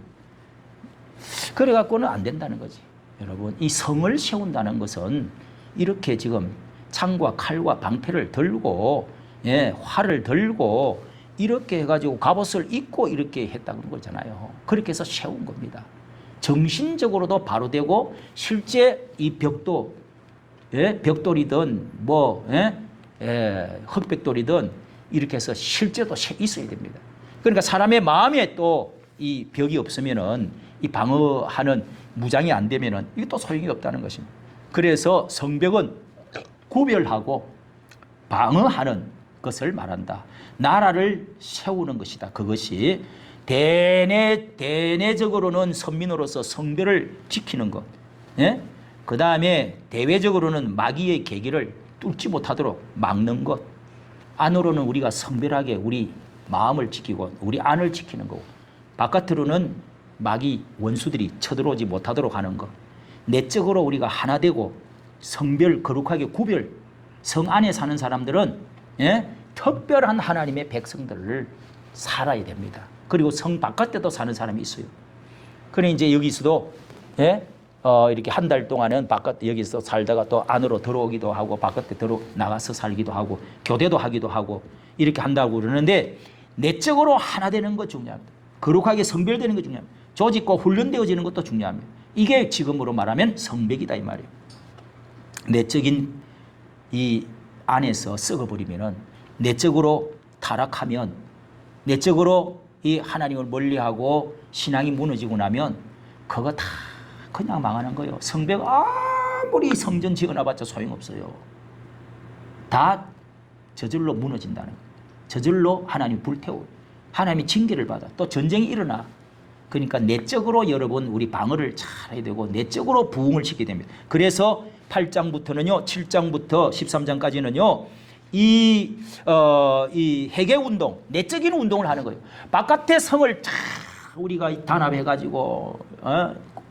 그래갖고는 안 된다는 거지. 여러분, 이 성을 세운다는 것은 이렇게 지금 창과 칼과 방패를 들고, 활을 들고 이렇게 해가지고 갑옷을 입고 이렇게 했다는 거잖아요. 그렇게 해서 세운 겁니다. 정신적으로도 바로 되고 실제 이 벽도, 벽돌이든 뭐 흑백돌이든 이렇게 해서 실제도 있어야 됩니다. 그러니까 사람의 마음에 또 이 벽이 없으면은, 이 방어하는 무장이 안 되면은 이게 또 소용이 없다는 것입니다. 그래서 성벽은 구별하고 방어하는 것을 말한다. 나라를 세우는 것이다. 그것이 대내적으로는 선민으로서 성벽을 지키는 것. 그 다음에 대외적으로는 마귀의 계기를 뚫지 못하도록 막는 것. 안으로는 우리가 성별하게 우리 마음을 지키고 우리 안을 지키는 거고, 바깥으로는 마귀 원수들이 쳐들어오지 못하도록 하는 것. 내적으로 우리가 하나 되고 성별 거룩하게 구별, 성 안에 사는 사람들은 특별한 하나님의 백성들을 살아야 됩니다. 그리고 성 바깥에도 사는 사람이 있어요. 그래 이제 여기서도 이렇게 한 달 동안은 바깥 여기서 살다가 또 안으로 들어오기도 하고 바깥에 나가서 살기도 하고 교대도 하기도 하고 이렇게 한다고 그러는데, 내적으로 하나 되는 것 중요합니다. 거룩하게 성별되는 것 중요합니다. 조직과 훈련되어지는 것도 중요합니다. 이게 지금으로 말하면 성벽이다 이 말이에요. 내적인 이 안에서 썩어버리면은, 내적으로 타락하면, 내적으로 이 하나님을 멀리하고 신앙이 무너지고 나면 그거 다 그냥 망하는 거예요. 성벽 아무리 성전 지어놔봤자 소용없어요. 다 저절로 무너진다는 거예요. 저절로 하나님 불태우고 하나님이 징계를 받아. 또 전쟁이 일어나. 그러니까 내적으로 여러분 우리 방어를 잘 해야 되고 내적으로 부흥을 시키게 됩니다. 그래서 8장부터는요, 7장부터 13장까지는요, 이 회개 운동, 내적인 운동을 하는 거예요. 바깥의 성을 잘 우리가 단합해가지고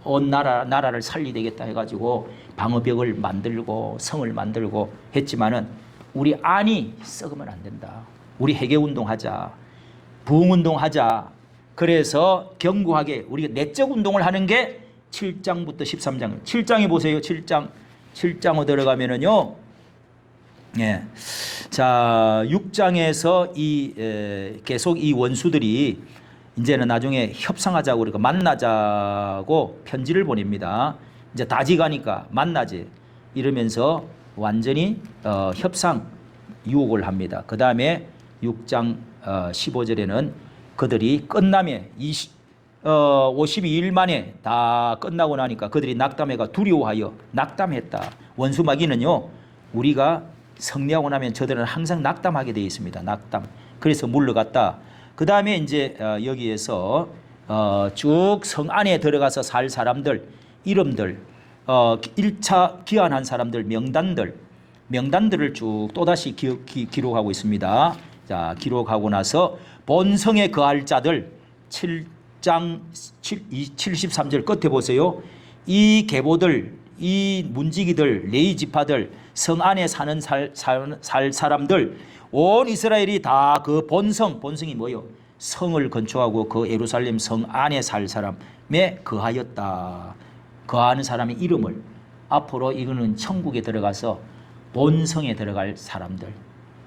온 나라를 살리되겠다 해가지고 방어벽을 만들고 성을 만들고 했지만은 우리 안이 썩으면 안 된다. 우리 회개 운동하자, 부흥 운동하자. 그래서 견고하게 우리가 내적 운동을 하는 게 7장부터 13장. 7장에 보세요. 7장으로 들어가면은요. 예. 자, 6장에서 계속 이 원수들이 이제는 나중에 협상하자고 그러니까 만나자고 편지를 보냅니다. 이제 다지가니까 만나지 이러면서 완전히 협상 유혹을 합니다. 그 다음에 6장 15절에는 그들이 끝남에 52일 만에 다 끝나고 나니까 그들이 낙담해가 두려워하여 낙담했다. 원수 마귀는요, 우리가 승리하고 나면 저들은 항상 낙담하게 되어 있습니다. 낙담. 그래서 물러갔다. 그 다음에 이제 여기에서 쭉 성 안에 들어가서 살 사람들 이름들, 1차 기한한 사람들 명단들을 쭉 또다시 기록하고 있습니다. 자, 기록하고 나서 본성에 거할 자들 7장 73절 끝에 보세요. 이 계보들, 이 문지기들, 레위 지파들, 성 안에 사는 살 사람들, 온 이스라엘이 다 그 본성이 뭐요? 성을 건축하고 그 예루살렘 성 안에 살 사람에 거하였다. 거하는 사람의 이름을 앞으로 이거는 천국에 들어가서 본성에 들어갈 사람들,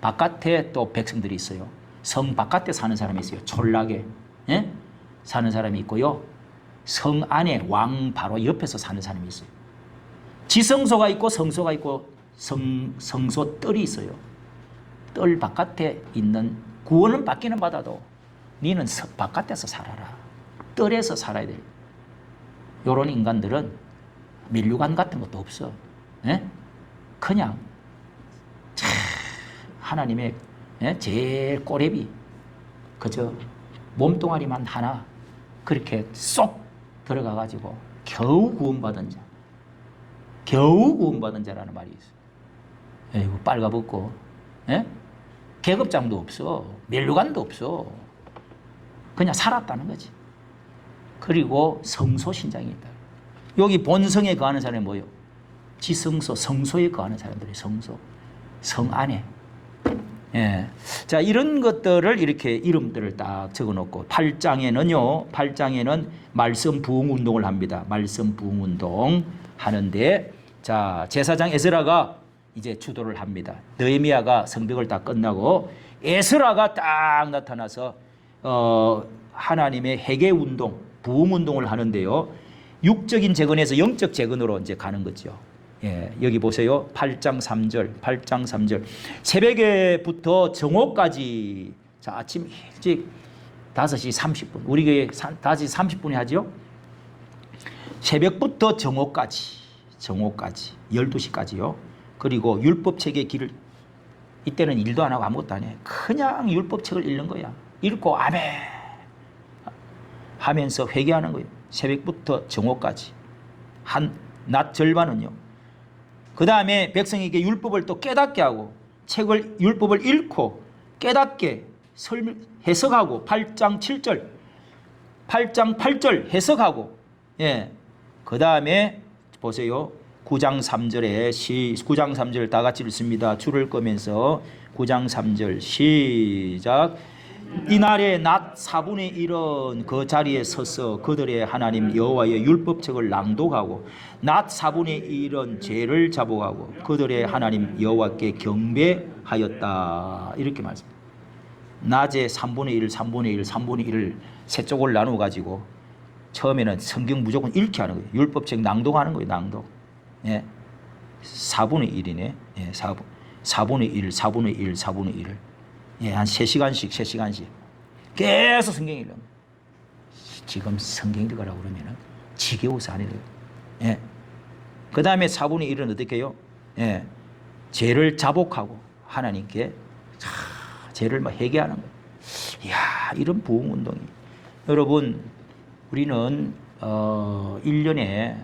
바깥에 또 백성들이 있어요. 성 바깥에 사는 사람이 있어요. 촌락에 사는 사람이 있고요. 성 안에 왕 바로 옆에서 사는 사람이 있어요. 지성소가 있고 성소가 있고 성소 뜰이 있어요. 뜰 바깥에 있는 구원은 받기는 받아도 너는 바깥에서 살아라. 뜰에서 살아야 돼. 이런 인간들은 면류관 같은 것도 없어. 그냥 하나님의 제일 꼬레비 그저 몸뚱아리만 하나 그렇게 쏙 들어가 가지고 겨우 구원받은 자라는 말이 있어. 에이구, 빨가벗고 계급장도 없어. 면류관도 없어. 그냥 살았다는 거지. 그리고 성소신장이 있다. 여기 본성에 거하는 사람이 뭐예요? 지성소, 성소에 거하는 사람들이 성소, 성 안에. 예. 자, 이런 것들을 이렇게 이름들을 딱 적어놓고 8장에는 말씀 부흥 운동을 합니다. 말씀 부흥 운동 하는데, 자, 제사장 에스라가 이제 주도를 합니다. 느헤미야가 성벽을 다 끝나고 에스라가 딱 나타나서 하나님의 회개 운동, 부흥 운동을 하는데요. 육적인 재건에서 영적 재건으로 이제 가는 거죠. 예, 여기 보세요. 8장 3절. 새벽에부터 정오까지. 자, 아침 일찍 5시 30분. 우리 교회 5시 30분에 하죠. 새벽부터 정오까지. 12시까지요. 그리고 율법책의 길을, 이때는 일도 안 하고 아무것도 안 해. 그냥 율법책을 읽는 거야. 읽고 아멘 하면서 회개하는 거예요. 새벽부터 정오까지. 낮 절반은요. 그 다음에 백성에게 율법을 또 깨닫게 하고 율법을 읽고 깨닫게 해석하고 8장 8절 해석하고, 예. 그 다음에 보세요. 9장 3절 다 같이 읽습니다. 줄을 끄면서 9장 3절 시작. 이날에 낮 4분의 1은 그 자리에 서서 그들의 하나님 여호와의 율법책을 낭독하고 낮 4분의 1은 죄를 자복하고 그들의 하나님 여호와께 경배하였다. 이렇게 말씀합니다. 낮에 3분의 1을 세 쪽을 나누어 가지고 처음에는 성경 무조건 읽게 하는 거예요. 율법책 낭독하는 거예요. 낭독. 예. 4분의 1이네. 예, 4분의 1. 예, 한 3시간씩 계속 성경 읽는 거예요. 지금 성경 읽으라고 그러면은 지겨워서 안 읽어요. 예. 그 다음에 4분의 1은 어떻게 해요? 예. 죄를 자복하고 하나님께 죄를 막 회개하는 거예요. 이야, 이런 부흥 운동이. 여러분, 우리는 1년에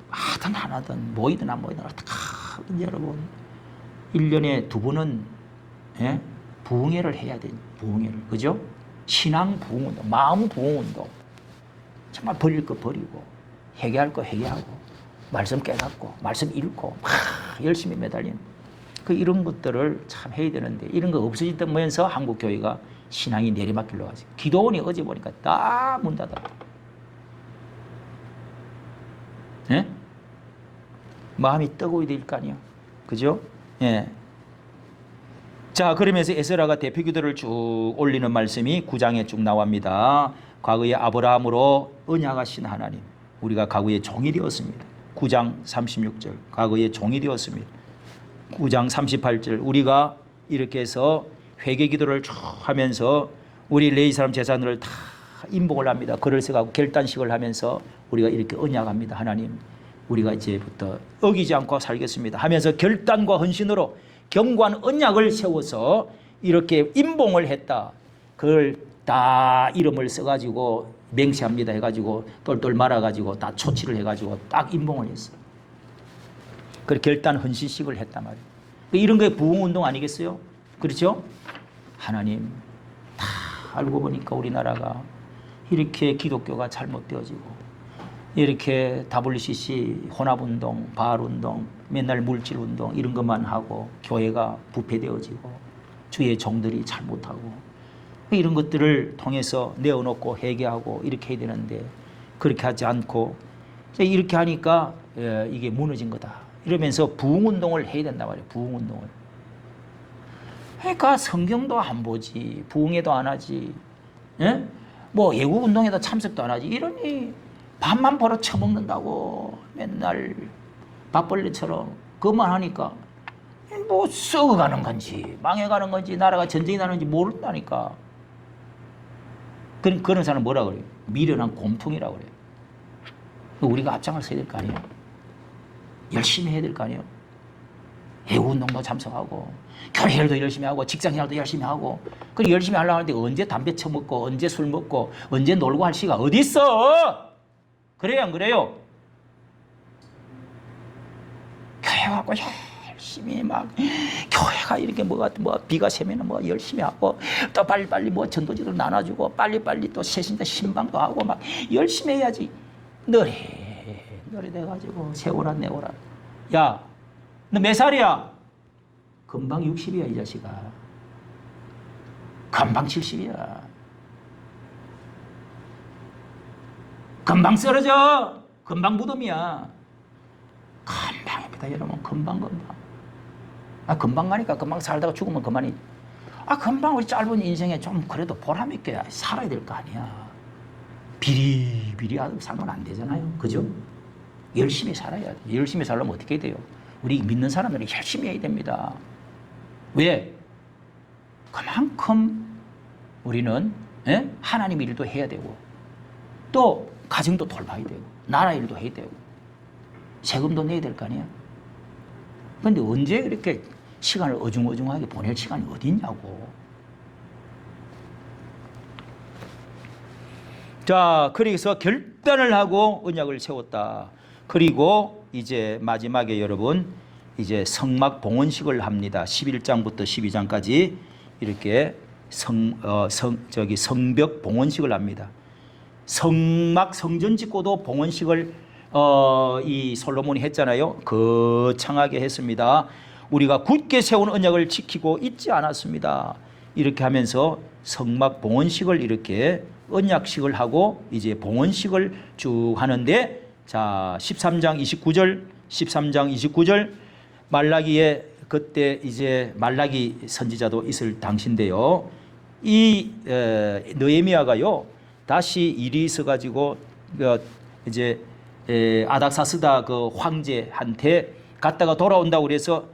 하든 안 하든 모이든 안 모이든 여러분 1년에 2번은 부흥회를 해야 돼요. 부흥회를. 그죠? 신앙 부흥 운동, 마음 부흥 운동. 정말 버릴 거 버리고 회개할 거 회개하고 말씀 깨닫고 말씀 읽고 열심히 매달리는 이런 것들을 참 해야 되는데 이런 거 없어지면서 한국 교회가 신앙이 내리막길로 가지. 기도원이 어제 보니까 다 문 닫아. 예? 마음이 뜨거워야 될 거 아니에요. 그죠? 예. 자, 그러면서 에스라가 대표 기도를 쭉 올리는 말씀이 9장에 쭉 나옵니다. 과거에 아브라함으로 언약하신 하나님, 우리가 과거에 종이 되었습니다. 9장 36절, 과거에 종이 되었습니다. 9장 38절, 우리가 이렇게 해서 회개 기도를 쭉 하면서 우리 레위 사람 제사들을 다 인복을 합니다. 글을 써가고 결단식을 하면서 우리가 이렇게 언약합니다. 하나님, 우리가 이제부터 어기지 않고 살겠습니다 하면서 결단과 헌신으로 견고한 언약을 세워서 이렇게 임봉을 했다. 그걸 다 이름을 써가지고 맹세합니다 해가지고 똘똘 말아가지고 다 초치를 해가지고 딱 임봉을 했어요. 그 결단 헌신식을 했단 말이에요. 이런 게 부흥운동 아니겠어요? 그렇죠? 하나님, 다 알고 보니까 우리나라가 이렇게 기독교가 잘못되어지고 이렇게 WCC 혼합운동, 바알운동, 맨날 물질운동 이런 것만 하고 교회가 부패되어지고 주의 종들이 잘못하고 이런 것들을 통해서 내어놓고 회개하고 이렇게 해야 되는데 그렇게 하지 않고 이렇게 하니까 이게 무너진 거다. 이러면서 부흥운동을 해야 된단 말이에요. 부흥운동을. 그러니까 성경도 안 보지, 부흥회도 안 하지, 예? 뭐 예국운동에도 참석도 안 하지. 이러니 밥만 벌어 처먹는다고 맨날 밥벌레처럼 그것만 하니까 뭐 썩어가는 건지 망해가는 건지 나라가 전쟁이 나는지 모른다니까. 그런 사람은 뭐라 그래요? 미련한 곰통이라고 그래요. 우리가 앞장을 서야 될 거 아니에요? 열심히 해야 될 거 아니에요? 애국운동도 참석하고 교회일도 열심히 하고 직장생활도 열심히 하고 그리고 열심히 하려고 하는데 언제 담배 처먹고 언제 술 먹고 언제 놀고 할 시간 어디 있어? 그래요 안 그래요? 교회 가고 열심히 막 교회가 이렇게 뭐 비가 새면은 뭐 열심히 하고 또 빨리빨리 뭐 전도지도 나눠주고 빨리빨리 또 새신자 신방도 하고 막 열심히 해야지. 너리 돼가지고 세월아 내월아. 야, 너 몇 살이야? 금방 60이야 이 자식아. 금방 70이야. 금방 쓰러져. 금방 무덤이야. 금방입니다 여러분. 금방. 금방 가니까 금방 살다가 죽으면 그만이. 금방 우리 짧은 인생에 좀 그래도 보람 있게 살아야 될 거 아니야. 비리비리 살면 안 되잖아요. 그죠? 열심히 살아야 돼. 열심히 살려면 어떻게 해야 돼요? 우리 믿는 사람들은 열심히 해야 됩니다. 왜? 그만큼 우리는 하나님 일도 해야 되고 또 가정도 돌봐야 되고 나라 일도 해야 되고 세금도 내야 될 거 아니야. 그런데 언제 이렇게 시간을 어중어중하게 보낼 시간이 어디 있냐고. 자, 그래서 결단을 하고 언약을 세웠다. 그리고 이제 마지막에 여러분 이제 성막 봉헌식을 합니다. 11장부터 12장까지 이렇게 성벽 봉헌식을 합니다. 성막 성전 짓고도 봉헌식을 이 솔로몬이 했잖아요. 거창하게 했습니다. 우리가 굳게 세운 언약을 지키고 있지 않았습니다. 이렇게 하면서 성막 봉헌식을 이렇게 언약식을 하고 이제 봉헌식을 쭉 하는데 자 13장 29절 말라기에 그때 이제 말라기 선지자도 있을 당시인데요. 이 느헤미야가요 다시 일이 있어가지고 이제 아닥사스다 그 황제한테 갔다가 돌아온다고 그래서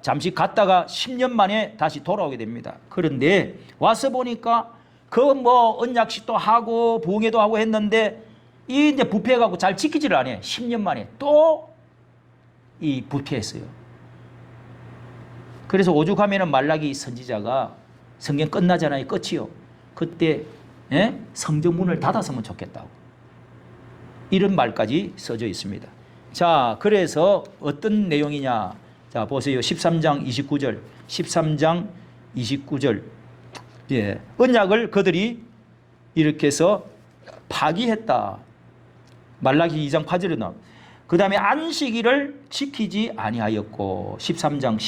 잠시 갔다가 10년 만에 다시 돌아오게 됩니다. 그런데 와서 보니까 그 뭐 언약식도 하고 부흥회도 하고 했는데 이 이제 부패해갖고 잘 지키지를 않아요. 10년 만에 또 이 부패했어요. 그래서 오죽하면은 말라기 선지자가 성경 끝나잖아요. 끝이요. 그때 성전문을 닫았으면 좋겠다고 이런 말까지 써져 있습니다. 자, 그래서 어떤 내용이냐? 자, 보세요. 13장 29절. 예. 언약을 그들이 이렇게 해서 파기했다. 말라기 2장 8절에 나와. 그 다음에 안식일을 지키지 아니하였고 13장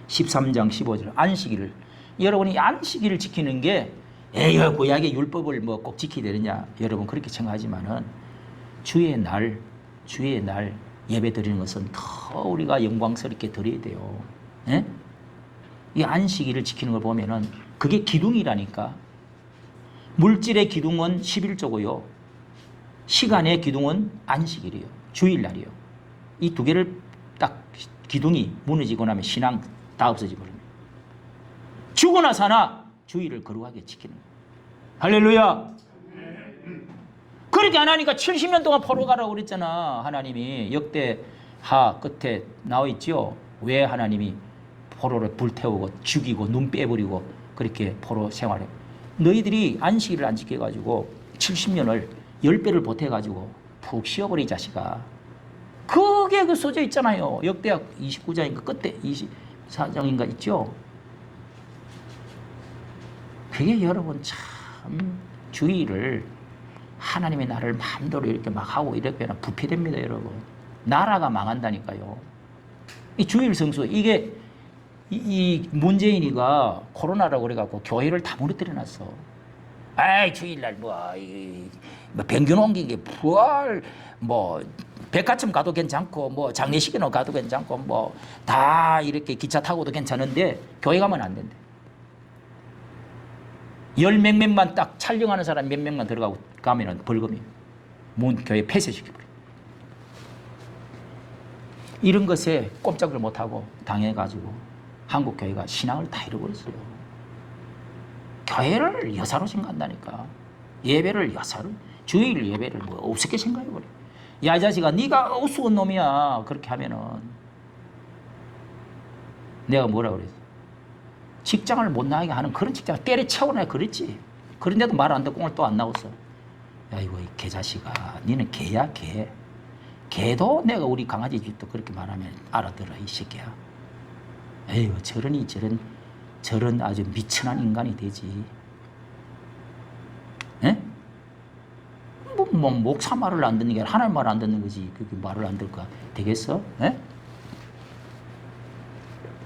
15절 안식일을 여러분이 안식일을 지키는 게 에이 구약의 율법을 뭐 꼭 지켜야 되느냐 여러분 그렇게 생각하지만은 주의 날 예배 드리는 것은 더 우리가 영광스럽게 드려야 돼요. 예? 이 안식일을 지키는 걸 보면은 그게 기둥이라니까. 물질의 기둥은 11조고요. 시간의 기둥은 안식일이에요. 주일날이요. 이 두 개를 딱 기둥이 무너지고 나면 신앙 다 없어지고 그럽니다. 죽으나 사나 주일을 거룩하게 지키는 거예요. 할렐루야. 그렇게 안 하니까 70년 동안 포로 가라고 그랬잖아. 하나님이 역대하 끝에 나와 있죠. 왜 하나님이 포로를 불태우고 죽이고 눈 빼버리고 그렇게 포로 생활해. 너희들이 안식일을 안 지켜가지고 70년을 10배를 보태가지고 푹 쉬어버려 이 자식아. 그게 그 써져 있잖아요. 역대하 29장인가 끝에 24장인가 있죠. 그게 여러분 참 주의를 하나님의 나라를 마음대로 이렇게 막 하고 이렇게 하면 부패됩니다 여러분. 나라가 망한다니까요. 이 주일 성수 이게 이 문재인이가 코로나라고 그래갖고 교회를 다 무너뜨려 놨어. 아이 주일날 뭐 병균 옮긴 게 부활 뭐 백화점 가도 괜찮고 뭐 장례식이나 가도 괜찮고 뭐 다 이렇게 기차 타고도 괜찮은데 교회 가면 안 된대. 열 몇 명만 딱 촬영하는 사람 몇 명만 들어가고 가면은 벌금이에요. 교회 폐쇄시켜버려. 이런 것에 꼼짝을 못하고 당해가지고 한국 교회가 신앙을 다 잃어버렸어요. 교회를 여사로 생각한다니까. 예배를 여사로, 주일 예배를 뭐 없게 생각해버려. 야, 이 자식아, 네가 우스운 놈이야. 그렇게 하면은 내가 뭐라 그랬어? 직장을 못 나가게 하는 그런 직장을 때려치워놔야 그랬지. 그런데도 말 안 듣고 오늘 또 안 나왔어. 야, 이거 개자식아, 니는 개야, 개. 개도 내가 우리 강아지 집도 그렇게 말하면 알아들어, 이 새끼야. 에휴, 저런 아주 미천한 인간이 되지. 예? 뭐 목사 말을 안 듣는 게 하나님 말을 안 듣는 거지. 그게 말을 안 들까 되겠어? 예?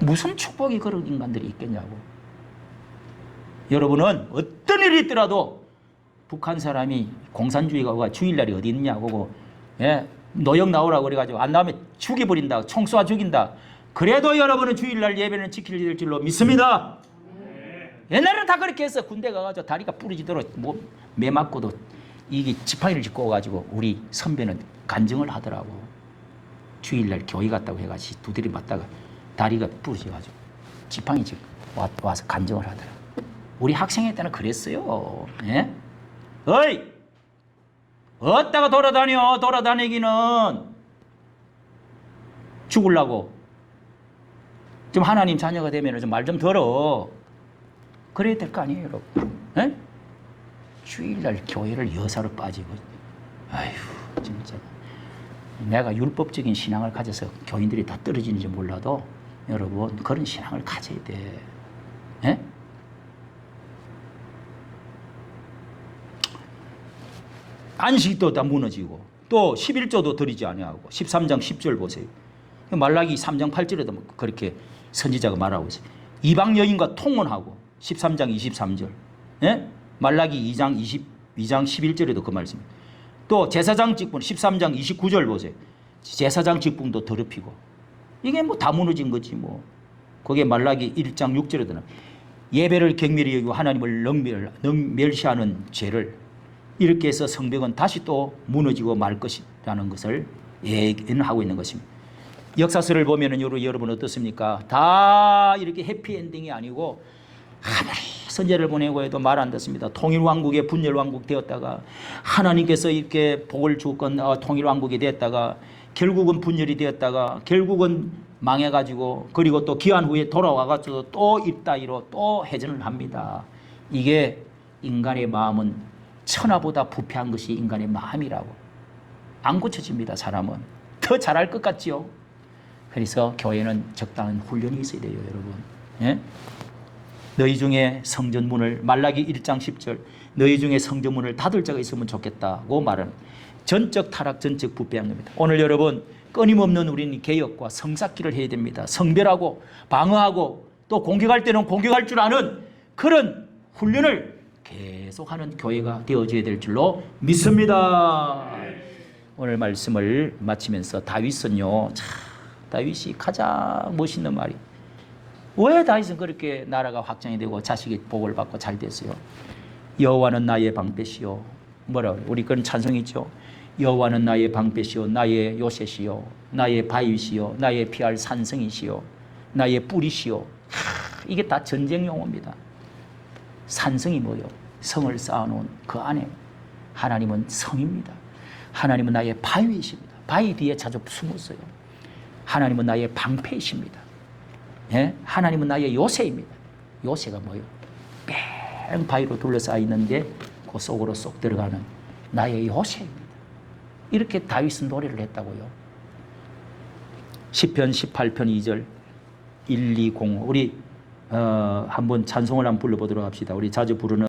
무슨 축복이 그런 인간들이 있겠냐고. 여러분은 어떤 일이 있더라도 북한 사람이 공산주의가 주일날이 어디 있느냐고, 예? 노역 나오라고 그래가지고 안 나오면 죽여버린다, 총 쏴 죽인다. 그래도 여러분은 주일날 예배는 지킬 줄로 믿습니다. 옛날에는 다 그렇게 했어. 군대 가가지고 다리가 부러지도록 뭐 매 맞고도 이게 지팡이를 짚고 와가지고 우리 선배는 간증을 하더라고. 주일날 교회 갔다고 해가지고 두드리 맞다가 다리가 부러져가지고 지팡이 짚고 와서 간증을 하더라고. 우리 학생회 때는 그랬어요. 예? 어이! 어디다가 돌아다니기는 죽으려고. 좀 하나님 자녀가 되면 좀 말 좀 들어. 그래야 될 거 아니에요, 여러분. 에? 주일날 교회를 여사로 빠지고. 아휴, 진짜. 내가 율법적인 신앙을 가져서 교인들이 다 떨어지는지 몰라도 여러분, 그런 신앙을 가져야 돼. 에? 안식도 다 무너지고 또 11조도 드리지 아니하고 13장 10절 보세요. 말라기 3장 8절에도 그렇게 선지자가 말하고 있어요. 이방 여인과 통혼하고 13장 23절. 예? 말라기 2장 11절에도 그 말씀입니다. 또 제사장 직분 13장 29절 보세요. 제사장 직분도 더럽히고. 이게 뭐 다 무너진 거지 뭐. 거기에 말라기 1장 6절에도 예배를 경멸히 여기고 하나님을 멸시하는 죄를 이렇게 해서 성벽은 다시 또 무너지고 말 것이라는 것을 예언하고 있는 것입니다. 역사서를 보면은 여러분 어떻습니까? 다 이렇게 해피엔딩이 아니고 아무리 선제를 보내고 해도 말 안 듣습니다. 통일왕국의 분열왕국 되었다가 하나님께서 이렇게 복을 주건 통일왕국이 되었다가 결국은 분열이 되었다가 결국은 망해가지고 그리고 또 기한 후에 돌아와가지고 또 이따위로 또 해전을 합니다. 이게 인간의 마음은 천하보다 부패한 것이 인간의 마음이라고. 안 고쳐집니다. 사람은. 더 잘할 것 같지요. 그래서 교회는 적당한 훈련이 있어야 돼요, 여러분. 예? 너희 중에 성전문을 말라기 1장 10절 너희 중에 성전문을 닫을 자가 있으면 좋겠다고 말하는 전적 타락, 전적 부패한 겁니다. 오늘 여러분 끊임없는 우리는 개혁과 성사기를 해야 됩니다. 성별하고 방어하고 또 공격할 때는 공격할 줄 아는 그런 훈련을 계속하는 교회가 되어져야 될 줄로 믿습니다. 오늘 말씀을 마치면서 다윗은요, 다윗이 가장 멋있는 말이, 왜 다윗은 그렇게 나라가 확장이 되고 자식이 복을 받고 잘 됐어요? 여호와는 나의 방패시요. 뭐라 그래? 우리 그런 찬송이죠. 여호와는 나의 방패시요, 나의 요새시요, 나의 바위시요, 나의 피할 산성이시요, 나의 뿌리시요. 이게 다 전쟁 용어입니다. 산성이 뭐요? 성을 쌓아놓은 그 안에 하나님은 성입니다. 하나님은 나의 바위이십니다. 바위 뒤에 자주 숨었어요. 하나님은 나의 방패이십니다. 예? 하나님은 나의 요새입니다. 요새가 뭐요? 뺑 바위로 둘러싸여 있는데 그 속으로 쏙 들어가는 나의 요새입니다. 이렇게 다윗은 노래를 했다고요. 시편 18편 2절 120 우리 한번 찬송을 한번 불러보도록 합시다. 우리 자주 부르는